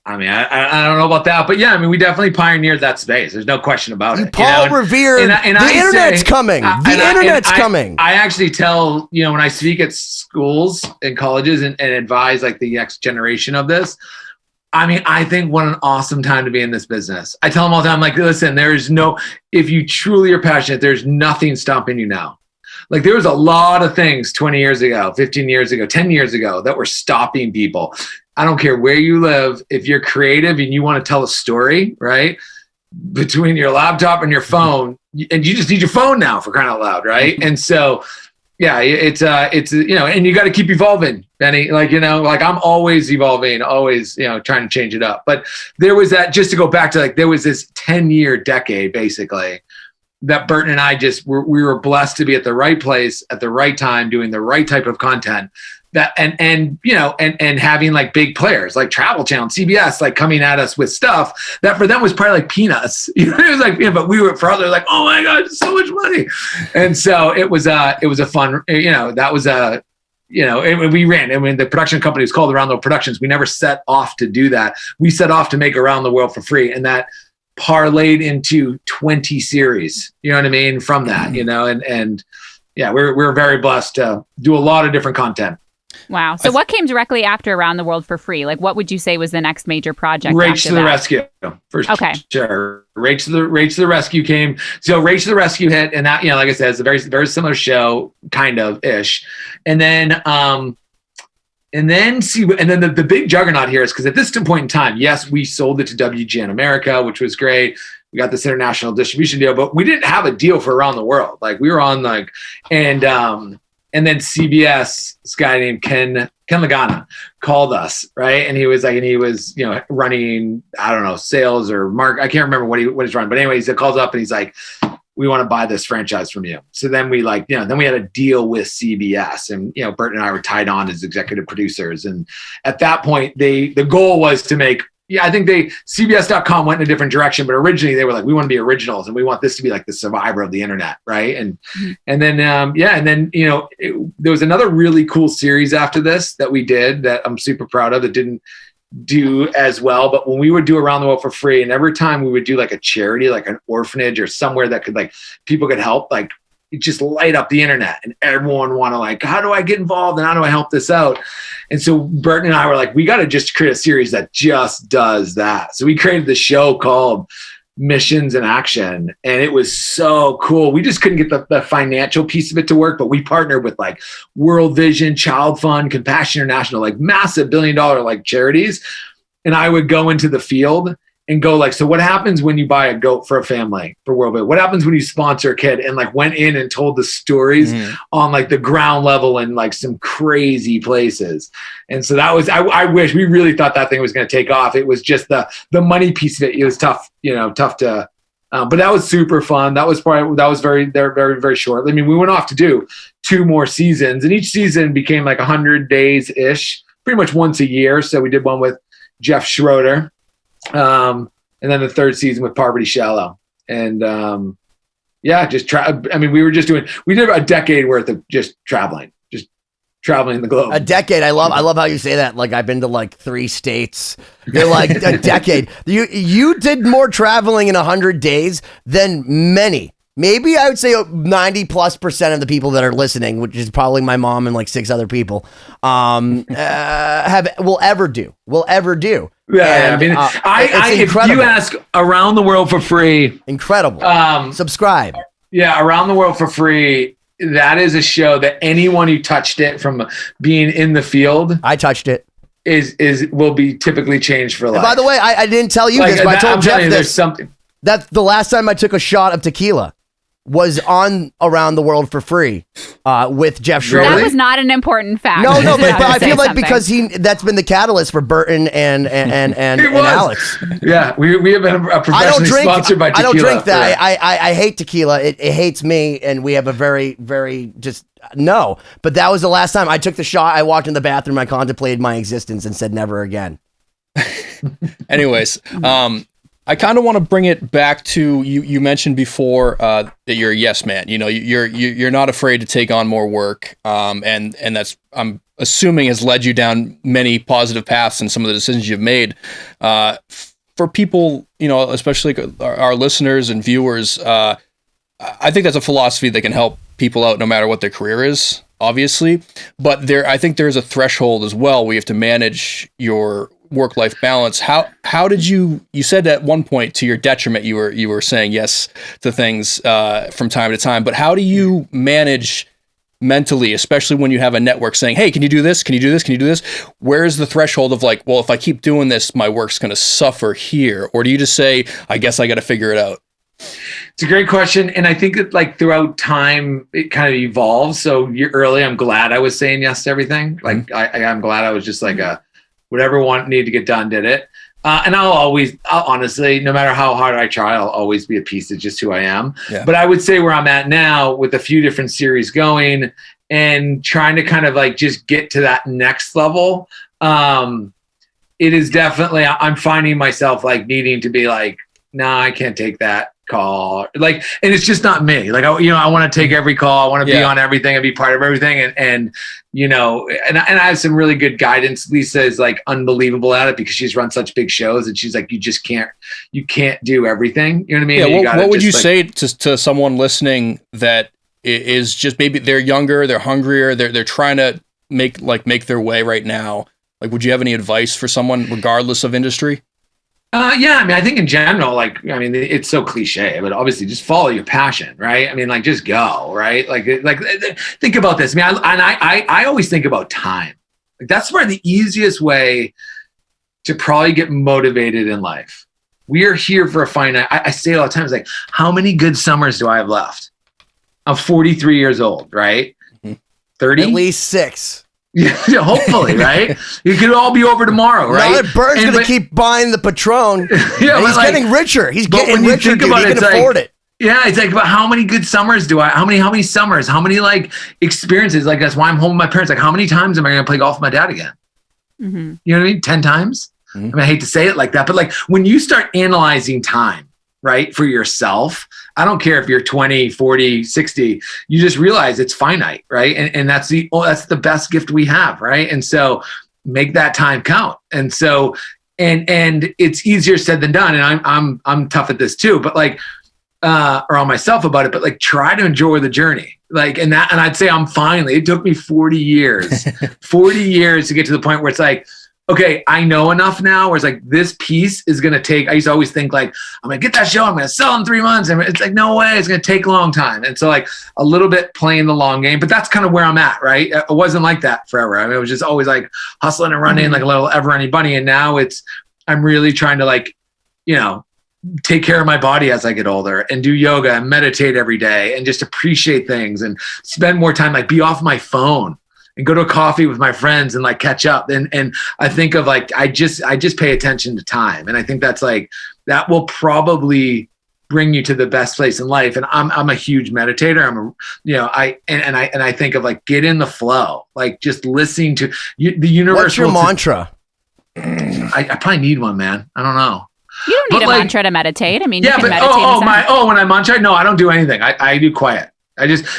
I mean, I don't know about that, but yeah, I mean, we definitely pioneered that space. There's no question about it. Paul Revere, the internet's coming. The internet's coming. I actually tell, you know, when I speak at schools and colleges and advise like the next generation of this, I mean, I think what an awesome time to be in this business. I tell them all the time, like, listen, if you truly are passionate, there's nothing stopping you now. Like there was a lot of things 20 years ago, 15 years ago, 10 years ago that were stopping people. I don't care where you live. If you're creative and you want to tell a story, right, between your laptop and your phone, and you just need your phone now for crying out loud, right? And so, yeah, it's you know, and you got to keep evolving, Benny. Like, you know, like I'm always evolving, always, you know, trying to change it up. But there was that, just to go back to like, there was this 10-year decade basically that Burton and I we were blessed to be at the right place at the right time, doing the right type of content. That and you know and having like big players like Travel Channel, CBS, like coming at us with stuff that for them was probably like peanuts. You know, it was like, yeah, but we were for others like, oh my God, so much money. And so it was a fun, you know, that was a, you know, we ran. I mean, the production company was called Around the World Productions. We never set off to do that. We set off to make Around the World for free, and that parlayed into 20 series. You know what I mean? From that, you know, and yeah, we're very blessed to do a lot of different content. Wow. So what came directly after Around the World for Free? Like, what would you say was the next major project? Rage to the Rescue. For sure. Rage to the Rescue came. So Rage to the Rescue hit, and that, you know, like I said, it's a very, very similar show, kind of ish. And then the big juggernaut here is because at this point in time, yes, we sold it to WGN America, which was great. We got this international distribution deal, but we didn't have a deal for Around the World. Like we were on like, and then CBS, this guy named Ken Lagana called us, right? And he was, you know, running, I don't know, sales or I can't remember what he's running. But anyways, he calls up and he's like, we want to buy this franchise from you. So then we like, you know, then we had a deal with CBS, and, you know, Bert and I were tied on as executive producers. And at that point, the goal was to make, I think CBS.com went in a different direction, but originally they were like, we want to be originals and we want this to be like the Survivor of the internet. Right. And then, you know, there was another really cool series after this that we did that I'm super proud of that didn't do as well. But when we would do Around the World for Free, and every time we would do like a charity, like an orphanage or somewhere that could like people could help, like it just light up the internet, and everyone want to like, how do I get involved and how do I help this out? And so Burton and I were like, we got to just create a series that just does that. So we created the show called Missions in Action, and it was so cool. We just couldn't get the financial piece of it to work, but we partnered with like World Vision, Child Fund, Compassion International, like massive $1 billion like charities. And I would go into the field and go like, so what happens when you buy a goat for a family for World Vision? What happens when you sponsor a kid? And like went in and told the stories on like the ground level in like some crazy places. And so that was, I wish, we really thought that thing was going to take off. It was just the money piece of it. It was tough to, but that was super fun. That was very, very, very short. I mean, we went off to do 2 more seasons, and each season became like 100 days ish, pretty much once a year. So we did one with Jeff Schroeder. And then the 3rd season with Parvati Shallow. And we did a decade worth of just traveling the globe. A decade. I love how you say that. Like I've been to like 3 states. You're like a decade. You did more traveling in 100 dadays than many. Maybe I would say 90+% of the people that are listening, which is probably my mom and like 6 other people, will ever do. Yeah, and, I mean, if you ask Around the World for Free, incredible. Subscribe. Yeah, Around the World for Free. That is a show that anyone who touched it from being in the field. I touched it. will be typically changed for life. And by the way, I didn't tell you Like, this, but I I'm told telling Jeff you, this. there's something. That's the last time I took a shot of tequila was on Around the World for Free with Jeff Schroeder. That was not an important fact. No, Just but have to I say feel like something. because that's been the catalyst for Burton and It was. Alex. Yeah, we have been a professionally sponsored by tequila. I don't drink that. for- I hate tequila. It hates me, and we have a very, very just no. But that was the last time I took the shot. I walked in the bathroom. I contemplated my existence and said never again. Anyways, I kind of want to bring it back to you mentioned before that you're a yes man. You know, you're not afraid to take on more work, and that's, I'm assuming, has led you down many positive paths in some of the decisions you've made. For people, you know, especially our listeners and viewers, I think that's a philosophy that can help people out no matter what their career is, obviously. But I think there's a threshold as well where you have to manage your work-life balance. How did you said at one point, to your detriment, you were saying yes to things from time to time, but how do you manage mentally, especially when you have a network saying, hey, can you do this? Can you do this? Can you do this? Where's the threshold of like, well, if I keep doing this, my work's going to suffer here? Or do you just say, I guess I got to figure it out? It's a great question. And I think that like throughout time, it kind of evolves. So early, I'm glad I was saying yes to everything. Like I'm glad I was just like whatever needed to get done, did it. And I'll honestly, no matter how hard I try, I'll always be a piece of just who I am. Yeah. But I would say where I'm at now with a few different series going and trying to kind of like just get to that next level. It is definitely, I'm finding myself like needing to be like, nah, I can't take that call. Like, and it's just not me. Like, I want to take every call. I want to be on everything and be part of everything. And you know, and I have some really good guidance. Lisa is like unbelievable at it because she's run such big shows and she's like, you can't do everything. You know what I mean? Yeah. What would you say to someone listening that is just, maybe they're younger, they're hungrier, they're trying to make their way right now? Like, would you have any advice for someone regardless of industry? Yeah, I mean, I think in general, it's so cliche, but obviously just follow your passion, right? I mean, like just go, right? Like think about this. I mean, I always think about time. Like that's probably the easiest way to probably get motivated in life. We are here for a finite. I say it all the time. It's like, how many good summers do I have left? I'm 43 years old, right? 30? At least 6. Yeah, hopefully, right? It could all be over tomorrow, right? Now that Bird's going to keep buying the Patron. Yeah, he's getting richer. He's getting richer, dude. He can afford it. Yeah, it's like, about how many good summers do I? How many summers? How many like experiences? Like that's why I'm home with my parents. Like how many times am I going to play golf with my dad again? Mm-hmm. You know what I mean? 10 times. Mm-hmm. I mean, I hate to say it like that, but like when you start analyzing time, right, for yourself, I don't care if you're 20, 40, 60, you just realize it's finite, right? And that's the best gift we have, right? And so make that time count. And so, and it's easier said than done. And I'm tough at this too, but like, or on myself about it, but like try to enjoy the journey. Like, and I'd say it took me 40 years, 40 years to get to the point where it's like, okay, I know enough now where it's like, this piece is going to take, I used to always think like, I'm going to get that show, I'm going to sell in 3 months. And it's like, no way, it's going to take a long time. And so like a little bit playing the long game, but that's kind of where I'm at, right? It wasn't like that forever. I mean, it was just always like hustling and running like a little ever running bunny. And now I'm really trying to like, you know, take care of my body as I get older and do yoga and meditate every day and just appreciate things and spend more time, like be off my phone and go to a coffee with my friends and like catch up. And I think of like, I just pay attention to time. And I think that's like, that will probably bring you to the best place in life. And I'm a huge meditator. I think of like, get in the flow, like just listening to the universe. What's your mantra? I probably need one, man. I don't know. You don't need a mantra to meditate. I mean, you can meditate. When I mantra, no, I don't do anything. I do quiet.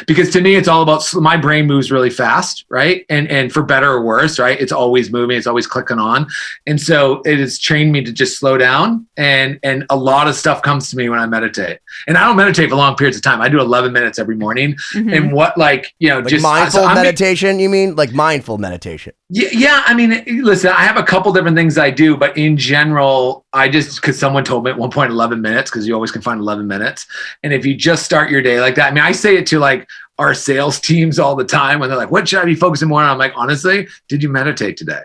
Because to me, it's all about, my brain moves really fast, right? And for better or worse, right? It's always moving. It's always clicking on. And so it has trained me to just slow down. And a lot of stuff comes to me when I meditate. And I don't meditate for long periods of time. I do 11 minutes every morning. Mm-hmm. And like just mindful meditation, you mean? Like mindful meditation? Yeah. I mean, listen, I have a couple different things I do, but in general, because someone told me at one point 11 minutes, because you always can find 11 minutes. And if you just start your day like that, I mean, I say it to like our sales teams all the time when they're like, what should I be focusing more on? I'm like, honestly, did you meditate today?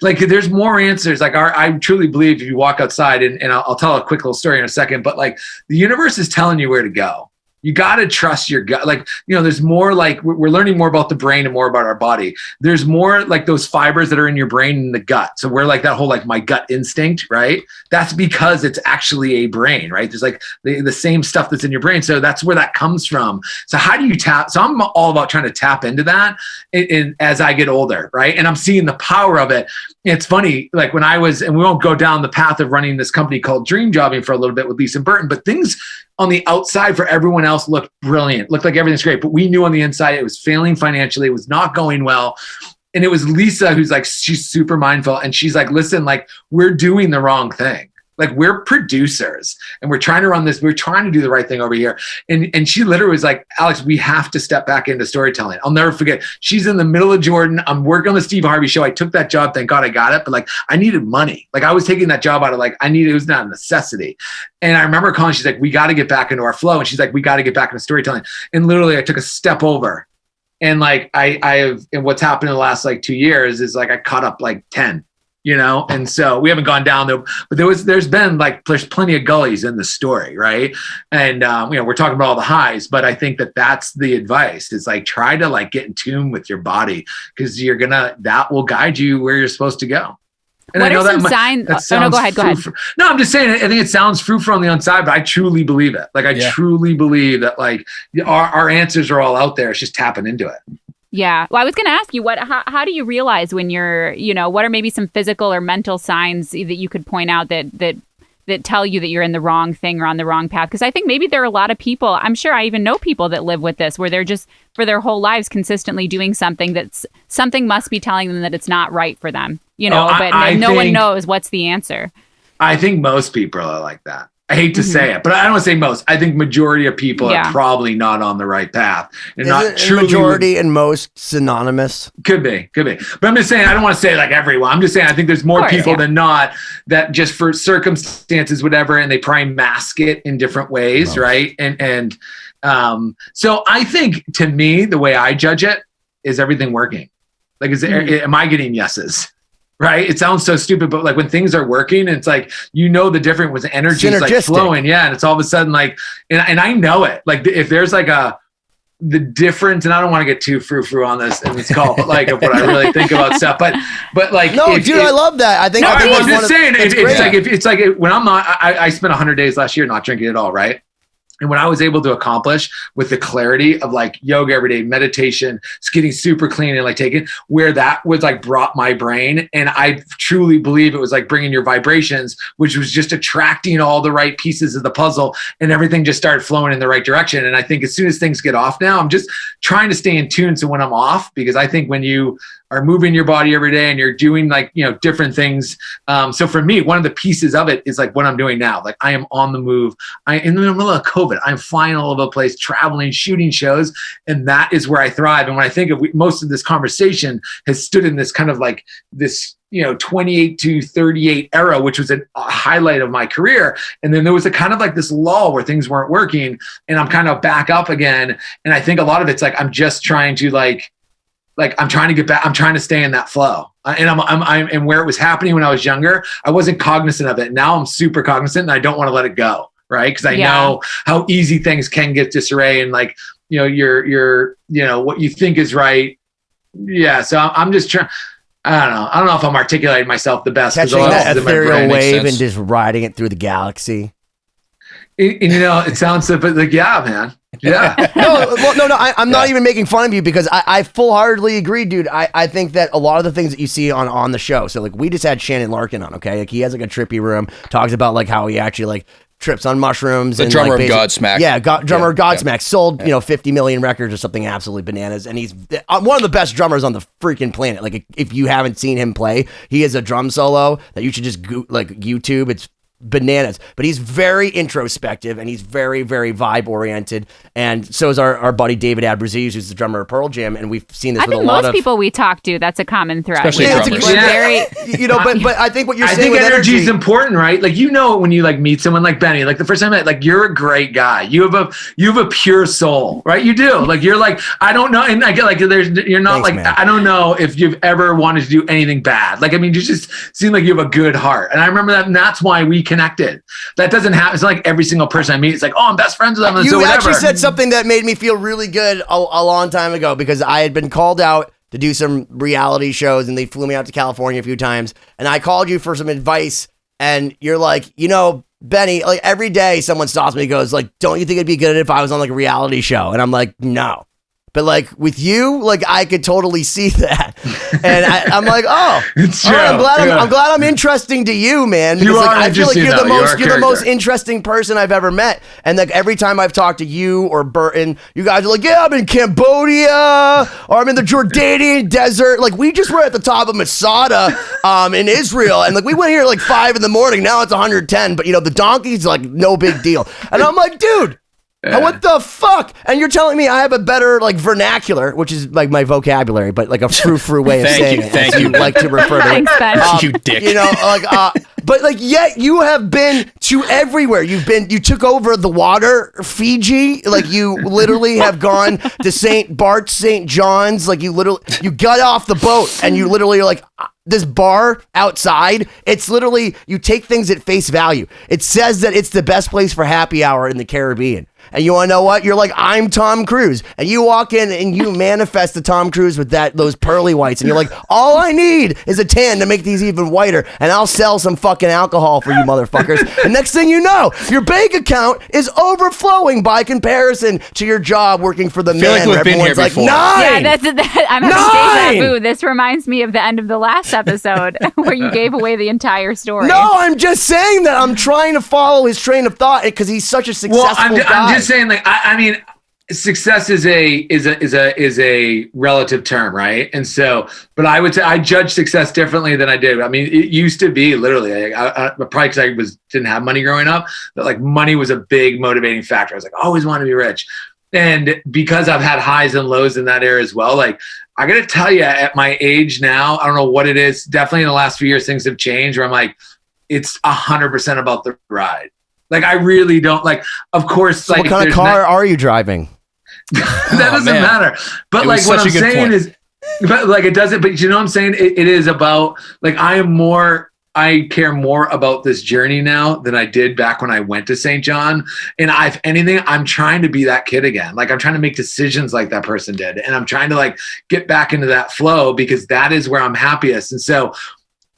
Like there's more answers. Like I truly believe if you walk outside and I'll tell a quick little story in a second, but like the universe is telling you where to go. You got to trust your gut. Like, there's more, like we're learning more about the brain and more about our body. There's more like those fibers that are in your brain and the gut. So we're like that whole, like my gut instinct, right? That's because it's actually a brain, right? There's like the same stuff that's in your brain. So that's where that comes from. So how do you tap? So I'm all about trying to tap into that as I get older, right? And I'm seeing the power of it. It's funny, like when I was, and we won't go down the path of running this company called Dream Jobbing for a little bit with Lisa Burton, but things on the outside for everyone else looked brilliant, looked like everything's great. But we knew on the inside it was failing financially, it was not going well. And it was Lisa who's like, she's super mindful. And she's like, listen, like we're doing the wrong thing. Like we're producers and we're trying to run this. We're trying to do the right thing over here. And she literally was like, Alex, we have to step back into storytelling. I'll never forget. She's in the middle of Jordan. I'm working on the Steve Harvey show. I took that job. Thank God I got it. But like, I needed money. Like I was taking that job out of like, it was not a necessity. And I remember calling, she's like, we got to get back into our flow. And she's like, we got to get back into storytelling. And literally I took a step over. And like, and what's happened in the last like 2 years is like, I caught up like 10. And so we haven't gone down there, but there's plenty of gullies in the story. Right. And, we're talking about all the highs, but I think that's the advice is like, try to like get in tune with your body because that will guide you where you're supposed to go. And what I know are some signs? No, go ahead. No, I'm just saying, I think it sounds fruitful on the inside, but I truly believe it. Like I truly believe that like our answers are all out there. It's just tapping into it. Yeah. Well, I was going to ask you how do you realize when you're, what are maybe some physical or mental signs that you could point out that tell you that you're in the wrong thing or on the wrong path? Because I think maybe there are a lot of people, I'm sure I even know people that live with this, where they're just for their whole lives consistently doing something something must be telling them that it's not right for them, but no one knows what's the answer. I think most people are like that. I hate to say it, but I don't want to say most. I think majority of people are probably not on the right path. Is not truly majority and most synonymous? Could be. But I'm just saying, I don't want to say like everyone. I'm just saying, I think there's more people than not that just for circumstances, whatever, and they probably mask it in different ways, right? And so I think to me, the way I judge it is everything working. Like, am I getting yeses? Right. It sounds so stupid, but like when things are working, it's like, the difference with energy is like flowing. Yeah. And it's all of a sudden like, and I know it, like if there's like the difference, and I don't want to get too frou-frou on this in this call, but like of what I really think about stuff, but like, no, dude, I love that. I think I'm just saying it's like when I'm not, I spent 100 days last year not drinking at all. Right. And what I was able to accomplish with the clarity of like yoga every day, meditation, just getting super clean and like taking where that was like brought my brain. And I truly believe it was like bringing your vibrations, which was just attracting all the right pieces of the puzzle and everything just started flowing in the right direction. And I think as soon as things get off now, I'm just trying to stay in tune. So when I'm off, because I think when you are moving your body every day and you're doing like, different things. So for me, one of the pieces of it is like what I'm doing now. Like I am on the move. In the middle of COVID, I'm flying all over the place, traveling, shooting shows. And that is where I thrive. And when I think of most of this conversation has stood in this kind of like this, 28 to 38 era, which was a highlight of my career. And then there was a kind of like this lull where things weren't working and I'm kind of back up again. And I think a lot of it's like, I'm just trying to like I'm trying to get back. I'm trying to stay in that flow. And I'm and where it was happening when I was younger, I wasn't cognizant of it. Now I'm super cognizant and I don't want to let it go. Right. Cause I know how easy things can get disarray and like, you're what you think is right. Yeah. So I'm just trying, I don't know if I'm articulating myself the best. Catching that ethereal wave and just riding it through the galaxy. It sounds so, but like, yeah, man. Yeah. No. I'm not even making fun of you because I full-heartedly agree, dude. I think that a lot of the things that you see on the show. So like we just had Shannon Larkin on, okay? Like he has like a trippy room, talks about like how he actually like trips on mushrooms. The drummer of Godsmack. Yeah, drummer of Godsmack. Sold, 50 million records or something absolutely bananas. And he's one of the best drummers on the freaking planet. Like if you haven't seen him play, he has a drum solo that you should just YouTube. It's bananas. But he's very introspective and he's very, very vibe oriented. And so is our buddy David Abraziz, who's the drummer of Pearl Jam. And we've seen this I with a think lot most of people we talk to, that's a common thread. Especially drummers. We're very, but I think what you're I saying think with energy is important, right? Like, you know, when you like meet someone like Benny, like the first time I met, like, you're a great guy. You have a pure soul, right? You do. Like, you're like, I don't know. And I get like, you're not Thanks, like, man. I don't know if you've ever wanted to do anything bad. Like, I mean, you just seem like you have a good heart. And I remember that, and that's why we connected. That doesn't happen. It's not like every single person I meet, it's like, oh, I'm best friends with them. And You so whatever. actually said something that made me feel really good a long time ago, because I had been called out to do some reality shows and they flew me out to California a few times. And I called you for some advice and you're like, you know, Benny, like every day someone stops me and goes like, don't you think it'd be good if I was on like a reality show? And I'm like, no. But like with you, like I could totally see that, and I'm like, oh, It's all right, true. I'm glad I'm interesting to you, man. Because You like, are I feel like interesting, you're though. you're the most character. interesting person I've ever met. And like every time I've talked to you or Burton, you guys are like, yeah, I'm in Cambodia or I'm in the Jordanian desert. Like we just were at the top of Masada in Israel, and like we went here at like 5 a.m. Now it's 110, but you know the donkey's like no big deal. And I'm like, dude. Yeah. What the fuck? And you're telling me I have a better like vernacular, which is like my vocabulary, but like a frou-frou way of saying it. Thank as you. like to refer to it. Thanks, Ben. You dick. You know, like, but like, yet you have been to everywhere. You took over the water, Fiji. Like you literally have gone to St. Bart's, St. John's. Like you got off the boat and you literally are like, this bar outside, it's literally, you take things at face value. It says that it's the best place for happy hour in the Caribbean. And you want to know what? You're like, I'm Tom Cruise. And you walk in and you manifest the Tom Cruise with those pearly whites. And you're like, all I need is a tan to make these even whiter. And I'll sell some fucking alcohol for you motherfuckers. And next thing you know, your bank account is overflowing by comparison to your job working for the feel man. like we've where been here everyone's like, before. 9! Yeah, I'm having 9! deja vu. This reminds me of the end of the last episode where you gave away the entire story. No, I'm just saying that I'm trying to follow his train of thought because he's such a successful guy. I'm just saying, like, I mean, success is a relative term, right? And so, but I would say I judge success differently than I did. I mean, it used to be literally, probably because I didn't have money growing up, but like money was a big motivating factor. I was like, I always want to be rich. And because I've had highs and lows in that area as well, like I got to tell you, at my age now, I don't know what it is. Definitely in the last few years, things have changed where I'm like, it's 100% about the ride. Like, I really don't like, of course, So like, what kind of car are you driving? that doesn't man. matter. But It like, was what such I'm a good saying point. is, but like, it doesn't, but you know what I'm saying? It is about, like, I care more about this journey now than I did back when I went to St. John. And if anything, I'm trying to be that kid again. Like, I'm trying to make decisions like that person did. And I'm trying to like get back into that flow because that is where I'm happiest. And so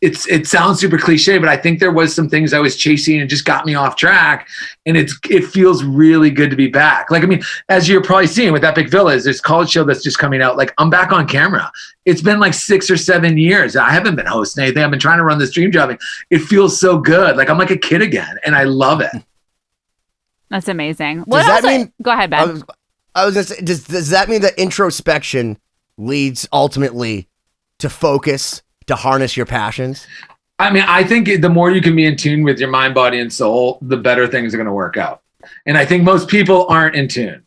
it sounds super cliche, but I think there was some things I was chasing and just got me off track. And it feels really good to be back. Like, I mean, as you're probably seeing with Epic Villas, this college show that's just coming out, like, I'm back on camera. It's been like 6 or 7 years. I haven't been hosting anything. I've been trying to run this dream job. It feels so good. Like, I'm like a kid again, and I love it. That's amazing. Does that mean? Go ahead, Ben. I was gonna say, does that mean that introspection leads ultimately to focus, to harness your passions? I mean, I think the more you can be in tune with your mind, body, and soul, the better things are going to work out. And I think most people aren't in tune.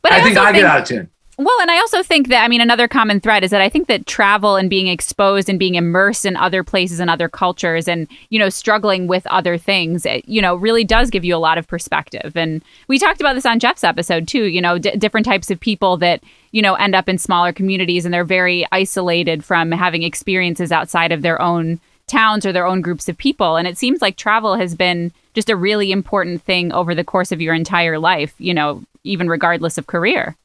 But I think also I get out of tune. Well, and I also think that, I mean, another common thread is that I think that travel and being exposed and being immersed in other places and other cultures and, you know, struggling with other things, you know, really does give you a lot of perspective. And we talked about this on Jeff's episode too, you know, different types of people that, you know, end up in smaller communities and they're very isolated from having experiences outside of their own towns or their own groups of people. And it seems like travel has been just a really important thing over the course of your entire life, you know, even regardless of career.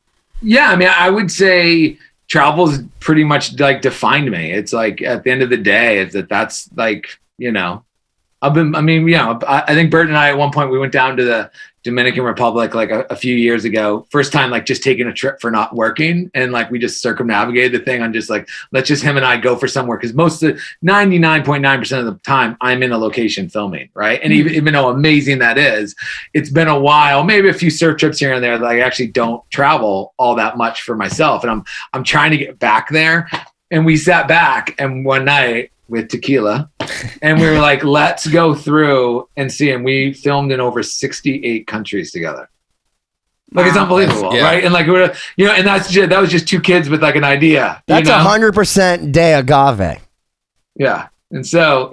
Yeah, I mean, I would say travel's pretty much like defined me. It's like at the end of the day, that's like, you know, I think Bert and I at one point we went down to the Dominican Republic like a few years ago. First time like just taking a trip for not working, and like we just circumnavigated the thing on just like, let's just him and I go for somewhere, because most of the 99.9% of the time I'm in a location filming, right? And even though amazing that is, it's been a while, maybe a few surf trips here and there that I actually don't travel all that much for myself, and I'm trying to get back there. And we sat back, and one night with tequila, and we were like, let's go through and see. And we filmed in over 68 countries together. Like, it's unbelievable, right? And like, we're, and that was just two kids with like an idea. That's 100% de agave. Yeah. And so,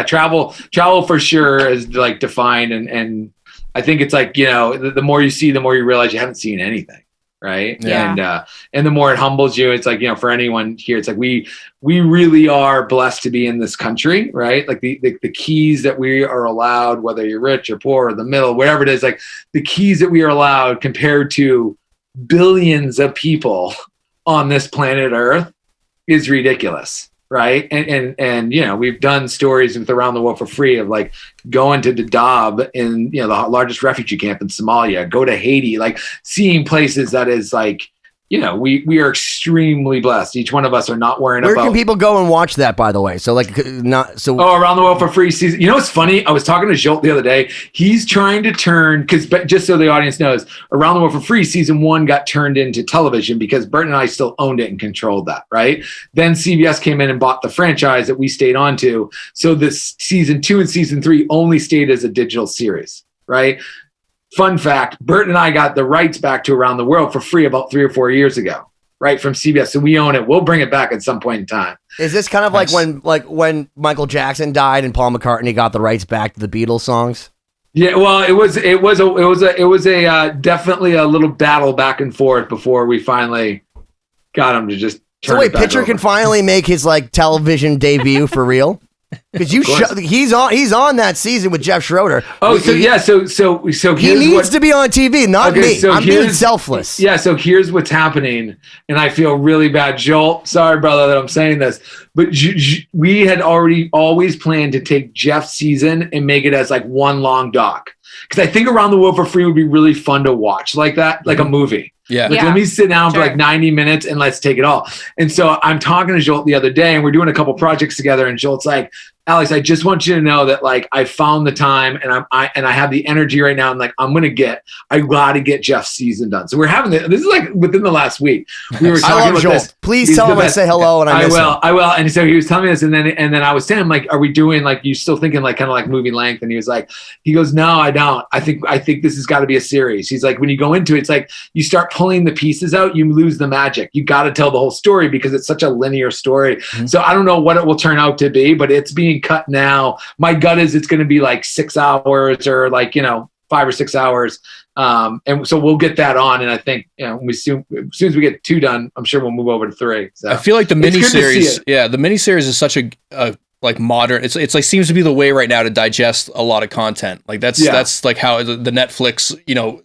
travel for sure is like defined. And I think it's like, the more you see, the more you realize you haven't seen anything. Right. Yeah. And the more it humbles you, it's like, for anyone here, it's like, we really are blessed to be in this country, right? Like the keys that we are allowed, whether you're rich or poor or the middle, whatever it is, like the keys that we are allowed compared to billions of people on this planet Earth is ridiculous. Right. And we've done stories with Around the World for Free of like going to Dadaab in, the largest refugee camp in Somalia, go to Haiti, like seeing places that is like, we are extremely blessed. Each one of us are not worrying about. Where can people go and watch that, by the way? So like, Around the World for Free season. It's funny. I was talking to Jolt the other day. He's trying to turn, because just so the audience knows, Around the World for Free season 1 got turned into television because Bert and I still owned it and controlled that, right? Then CBS came in and bought the franchise that we stayed on to. So this season 2 and season 3 only stayed as a digital series, right? Fun fact, Bert and I got the rights back to Around the World for free about 3 or 4 years ago, right, from CBS. So we own it. We'll bring it back at some point in time. Is this kind of like when Michael Jackson died and Paul McCartney got the rights back to the Beatles songs? Yeah, well, it was a definitely a little battle back and forth before we finally got him to just turn. So wait, Pitcher can finally make his like television debut for real? Because he's on that season with Jeff Schroeder. Oh, so he needs to be on TV, not me. So I'm being selfless. Yeah, so here's what's happening, and I feel really bad, Joel. Sorry, brother, that I'm saying this, but we had always planned to take Jeff's season and make it as like one long doc, because I think Around the World for Free would be really fun to watch, like that, like a movie. Yeah. Let me sit down for like 90 minutes and let's take it all. And so I'm talking to Jolt the other day, and we're doing a couple projects together, and Jolt's like, Alex, I just want you to know that like I found the time and I have the energy right now. And like, I gotta get Jeff's season done. So we're having this is like within the last week. We were talking about Jolt. this. Please tell him I say hello and I will. And so he was telling me this, and then I was saying, like, are we doing like, you still thinking like kind of like movie length? And he goes, no, I don't. I think this has got to be a series. He's like, when you go into it, it's like you start pulling the pieces out, you lose the magic. You got to tell the whole story because it's such a linear story. Mm-hmm. So I don't know what it will turn out to be, but it's being cut now. My gut is it's going to be like 6 hours or like 5 or 6 hours, and so we'll get that on. And I think as soon as we get 2 done, I'm sure we'll move over to 3. So I feel like the miniseries, the miniseries is such a like modern. It's like seems to be the way right now to digest a lot of content. Like that's like how the Netflix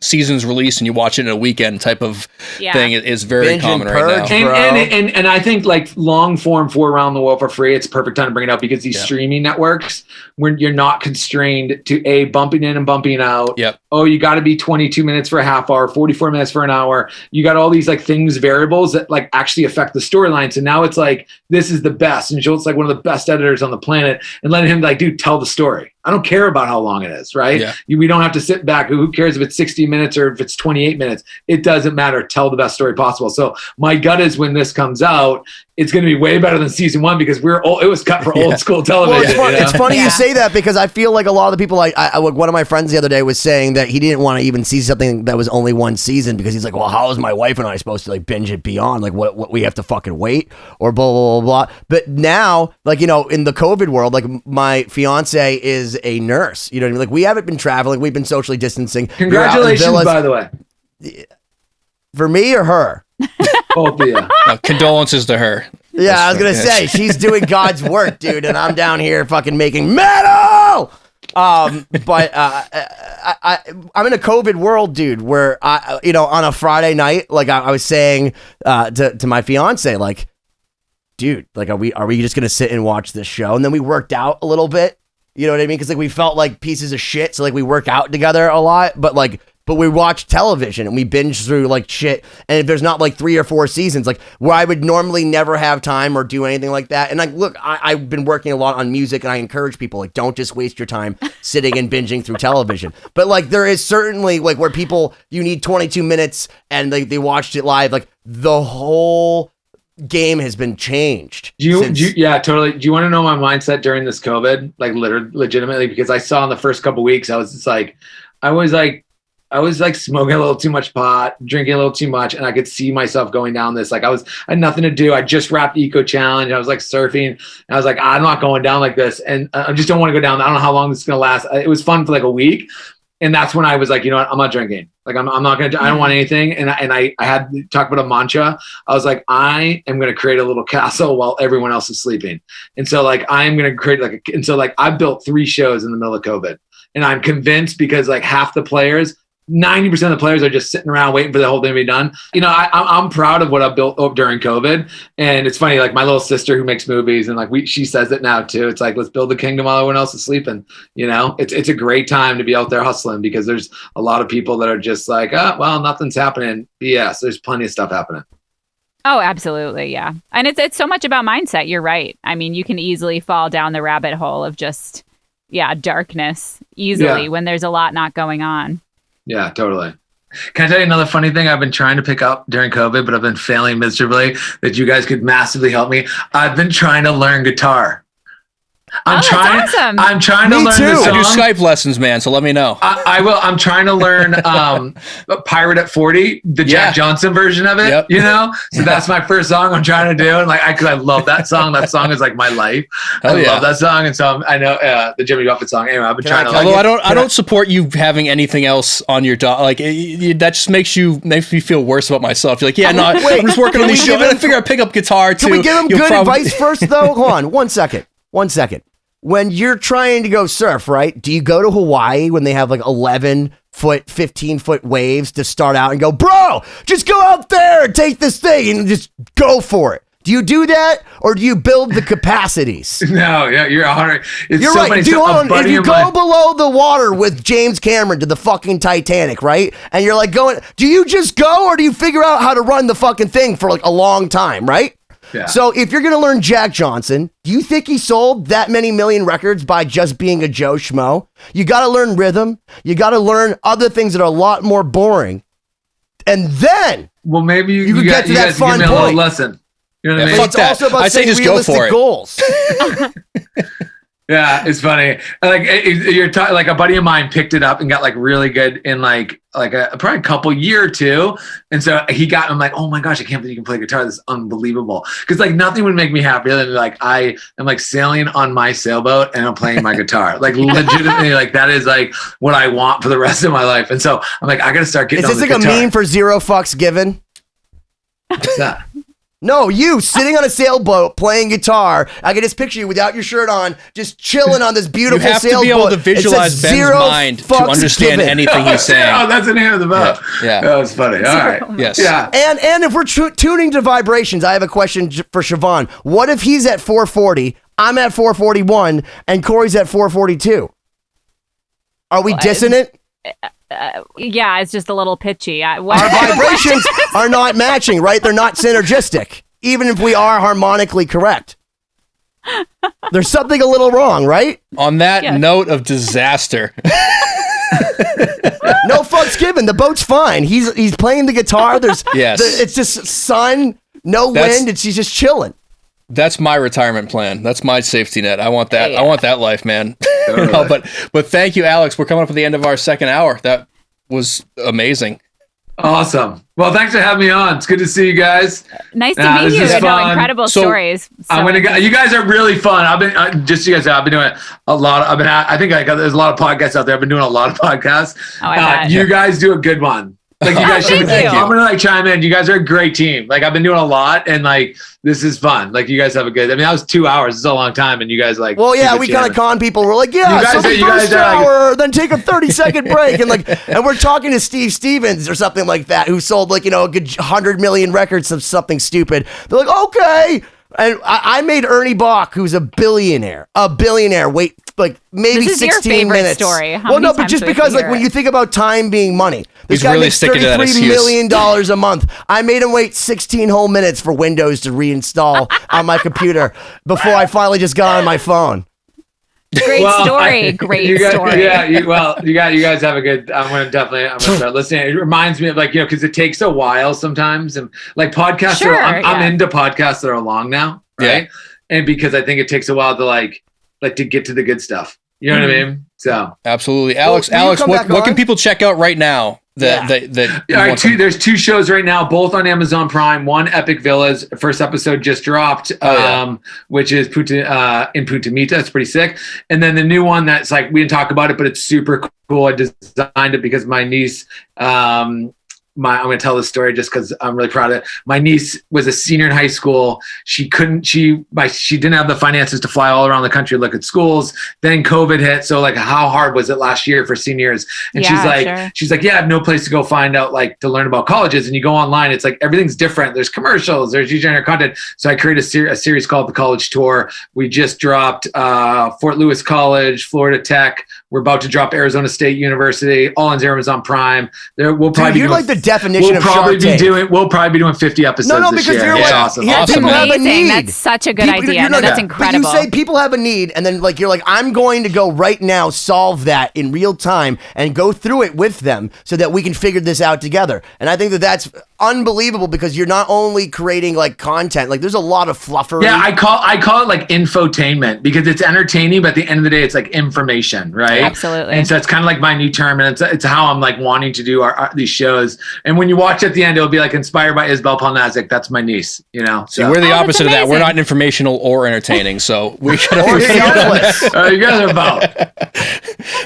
seasons release and you watch it in a weekend type of thing is very Binge common and purge, right now. And I think like long form for Around the World for Free, it's a perfect time to bring it up because these streaming networks, when you're not constrained to bumping in and bumping out. Yep. Oh, you got to be 22 minutes for a half hour, 44 minutes for an hour. You got all these like variables that like actually affect the storyline. So now it's like, this is the best. And Jolt's like one of the best editors on the planet, and letting him like, dude, tell the story. I don't care about how long it is, right? Yeah. We don't have to sit back. Who cares if it's 60 minutes or if it's 28 minutes? It doesn't matter. Tell the best story possible. So my gut is when this comes out, it's going to be way better than season 1 because it was cut for old school television. Well, it's funny you say that because I feel like a lot of the people, one of my friends the other day was saying that he didn't want to even see something that was only 1 season because he's like, well, how is my wife and I supposed to like binge it beyond? Like what we have to fucking wait or blah, blah, blah, blah. But now, like, in the COVID world, like my fiance is a nurse, you know what I mean? Like we haven't been traveling. We've been socially distancing. Congratulations, by the way. For me or her? Both of you. Condolences to her. Yeah, I was going to say, she's doing God's work, dude, and I'm down here fucking making metal! But I'm in a COVID world, dude, where on a Friday night, like I was saying to my fiance, like, dude, like, are we just going to sit and watch this show? And then we worked out a little bit, you know what I mean? Because like we felt like pieces of shit, so like we work out together a lot, but we watch television and we binge through like shit. And if there's not like 3 or 4 seasons, like where I would normally never have time or do anything like that. And like, look, I've been working a lot on music and I encourage people, like, don't just waste your time sitting and binging through television. But like, there is certainly like where people, you need 22 minutes and they watched it live, like the whole, game has been changed. Yeah, totally. Do you want to know my mindset during this COVID? Like legitimately, because I saw in the first couple of weeks, I was smoking a little too much pot, drinking a little too much, and I could see myself going down this. Like I had nothing to do. I just wrapped Eco Challenge. I was like surfing, and I was like, I'm not going down like this, and I just don't want to go down. I don't know how long this is gonna last. It was fun for like a week, and that's when I was like, you know what, I'm not drinking. Like I'm not gonna. I don't want anything. And I had to talk about a mantra. I was like, I am gonna create a little castle while everyone else is sleeping, and so like I am gonna create and so like I built 3 shows in the middle of COVID, and I'm convinced because like half the players. 90% of the players are just sitting around waiting for the whole thing to be done. You know, I'm proud of what I built up during COVID. And it's funny, like my little sister who makes movies and like she says it now too. It's like, let's build the kingdom while everyone else is sleeping. You know, it's a great time to be out there hustling because there's a lot of people that are just like, oh, well, nothing's happening. Yes, there's plenty of stuff happening. Oh, absolutely. Yeah. And it's so much about mindset. You're right. I mean, you can easily fall down the rabbit hole of just, darkness easily when there's a lot not going on. Yeah, totally. Can I tell you another funny thing I've been trying to pick up during COVID, but I've been failing miserably that you guys could massively help me? I've been trying to learn guitar. I'm trying to learn too. the song. I do Skype lessons, man, so let me know. I will. I'm trying to learn Pirate at 40, the Jack Johnson version of it, you know? So that's my first song I'm trying to do. And like, because I love that song. That song is like my life. I love that song. And so I know the Jimmy Buffett song. Anyway, I've been trying to. Although I don't support you having anything else on your like that just makes me feel worse about myself. You're like, I'm just working on these shows. I figure I'd pick up guitar too. Can we give him good advice first though? Hold on, 1 second. When you're trying to go surf, right? Do you go to Hawaii when they have like 11-foot, 15-foot waves to start out and go, bro, just go out there and take this thing and just go for it? Do you do that or do you build the capacities? No, yeah, you're 100. You're right. If you go below the water with James Cameron to the fucking Titanic, right? And you're like going, do you just go or do you figure out how to run the fucking thing for like a long time, right? Yeah. So if you're going to learn Jack Johnson, do you think he sold that many million records by just being a Joe Schmo? You got to learn rhythm. You got to learn other things that are a lot more boring. And then maybe you can get to that fun point. A little lesson. You know what I mean? It's also about say just realistic go for goals. Yeah, it's funny. Like you're talking, like a buddy of mine picked it up and got like really good in like probably a couple year or two. And so I'm like, oh my gosh, I can't believe you can play guitar. This is unbelievable. Because like nothing would make me happier than like I am like sailing on my sailboat and I'm playing my guitar. Like legitimately, like that is like what I want for the rest of my life. And so I'm like, I gotta start getting. Is this like guitar. A meme for zero fucks given? What's that? No, you sitting on a sailboat playing guitar. I can just picture you without your shirt on, just chilling on this beautiful sailboat. You have to be able to visualize Ben's mind to understand anything he's saying. Oh, that's the name of the boat. Yeah. That was funny. All right. Yes. Yeah. And if we're tuning to vibrations, I have a question for Siobhán. What if he's at 440, I'm at 441, and Cory's at 442? Are we dissonant? Yeah, it's just a little pitchy. Our vibrations are not matching, right? They're not synergistic, even if we are harmonically correct. There's something a little wrong, right? On that note of disaster. No fucks given. The boat's fine. He's playing the guitar. It's just sun, no wind. He's just chilling. That's my retirement plan. That's my safety net. I want that. I want that life, man. Totally. No, but thank you, Alex. We're coming up at the end of our second hour. That was amazing. Awesome. Well, thanks for having me on. It's good to see you guys. Nice to meet you. Incredible stories. I'm gonna go. You guys are really fun. I've been I've been doing a lot. I think there's a lot of podcasts out there. I've been doing a lot of podcasts. You guys do a good one. Like you guys should. I'm gonna like chime in. You guys are a great team. Like I've been doing a lot, and like this is fun. Like you guys have a good. I mean, that was 2 hours. It's a long time, and you guys like. Well, yeah, we kind of con people. We're like, yeah, so the first hour, then take a 30-second break, and we're talking to Steve Stevens or something like that, who sold like a good 100 million records of something stupid. They're like, okay. And I made Ernie Bach, who's a billionaire. Wait, like maybe this is 16 your favorite minutes. Story. Well, no, but just because like when you think about time being money, this guy really makes $33 million a month. I made him wait 16 whole minutes for Windows to reinstall on my computer before I finally just got on my phone. Great story. Great story. Yeah. You guys have a good. I'm gonna start listening. It reminds me of like, because it takes a while sometimes, and like podcasts. Sure, I'm into podcasts that are long now, right? Yeah. And because I think it takes a while to like to get to the good stuff. You know what I mean? So absolutely, Alex. What can people check out right now? There's 2 shows right now, both on Amazon Prime. One, Epic Villas, first episode just dropped, which is in Punta Mita. It's pretty sick. And then the new one that's like, we didn't talk about it, but it's super cool. I designed it because my niece, I'm going to tell this story just because I'm really proud of it. My niece was a senior in high school. She didn't have the finances to fly all around the country to look at schools. Then COVID hit. So like, how hard was it last year for seniors? And she's like, yeah, I have no place to go find out, like to learn about colleges. And you go online, it's like, everything's different. There's commercials, there's user content. So I created a series called The College Tour. We just dropped Fort Lewis College, Florida Tech. We're about to drop Arizona State University, all on Amazon Prime. We'll probably you're like the definition of Shark Tank. We'll probably be doing 50 episodes this year. You're awesome. People have a need. That's such a good idea. That's incredible. But you say people have a need, and then like you're like, I'm going to go right now solve that in real time and go through it with them so that we can figure this out together. And I think that's unbelievable because you're not only creating like content, like there's a lot of fluffery. Yeah, I call it like infotainment because it's entertaining, but at the end of the day, it's like information, right? Absolutely. And so it's kind of like my new term, and it's how I'm like wanting to do these shows. And when you watch at the end, it'll be like inspired by Isabel Palnazic. That's my niece, you know. So we're the opposite of that. We're not informational or entertaining, so we gotta. You guys are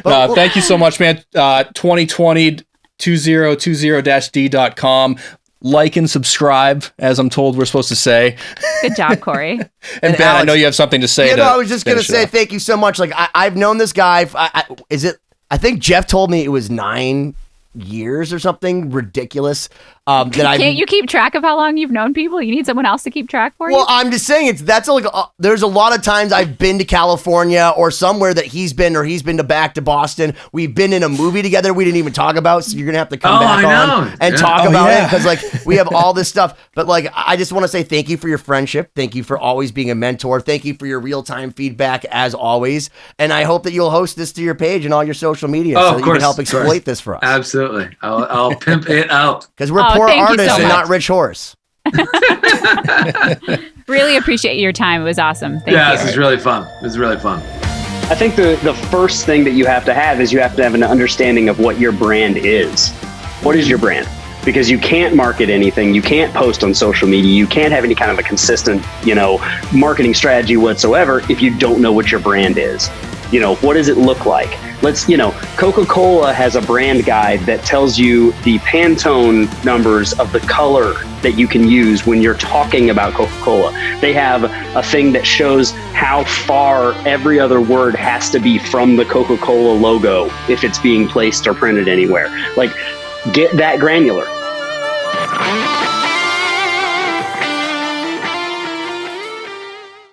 both. Thank you so much, man. 2020 2020-d.com. Like and subscribe, as I'm told we're supposed to say. Good job, Cory. and Ben, Alex, I know you have something to say. I was just going to say thank you so much. Like I've known this guy. I think Jeff told me it was 9 years or something ridiculous. Can't you keep track of how long you've known people? You need someone else to keep track for you? Well, I'm just saying there's a lot of times I've been to California or somewhere that he's been back to Boston. We've been in a movie together we didn't even talk about, so you're going to have to come back on and talk about it because like we have all this stuff. But like I just want to say thank you for your friendship. Thank you for always being a mentor. Thank you for your real-time feedback as always. And I hope that you'll host this to your page and all your social media so that you can help exploit this for us. Absolutely. I'll pimp it out. Because we're poor artists and not rich horse. Really appreciate your time. It was awesome. Thank you. This is really fun. I think the first thing that you have to have is you have to have an understanding of what your brand is. What is your brand? Because you can't market anything. You can't post on social media. You can't have any kind of a consistent, marketing strategy whatsoever if you don't know what your brand is. What does it look like? Coca-Cola has a brand guide that tells you the Pantone numbers of the color that you can use when you're talking about Coca-Cola. They have a thing that shows how far every other word has to be from the Coca-Cola logo if it's being placed or printed anywhere. Like, get that granular.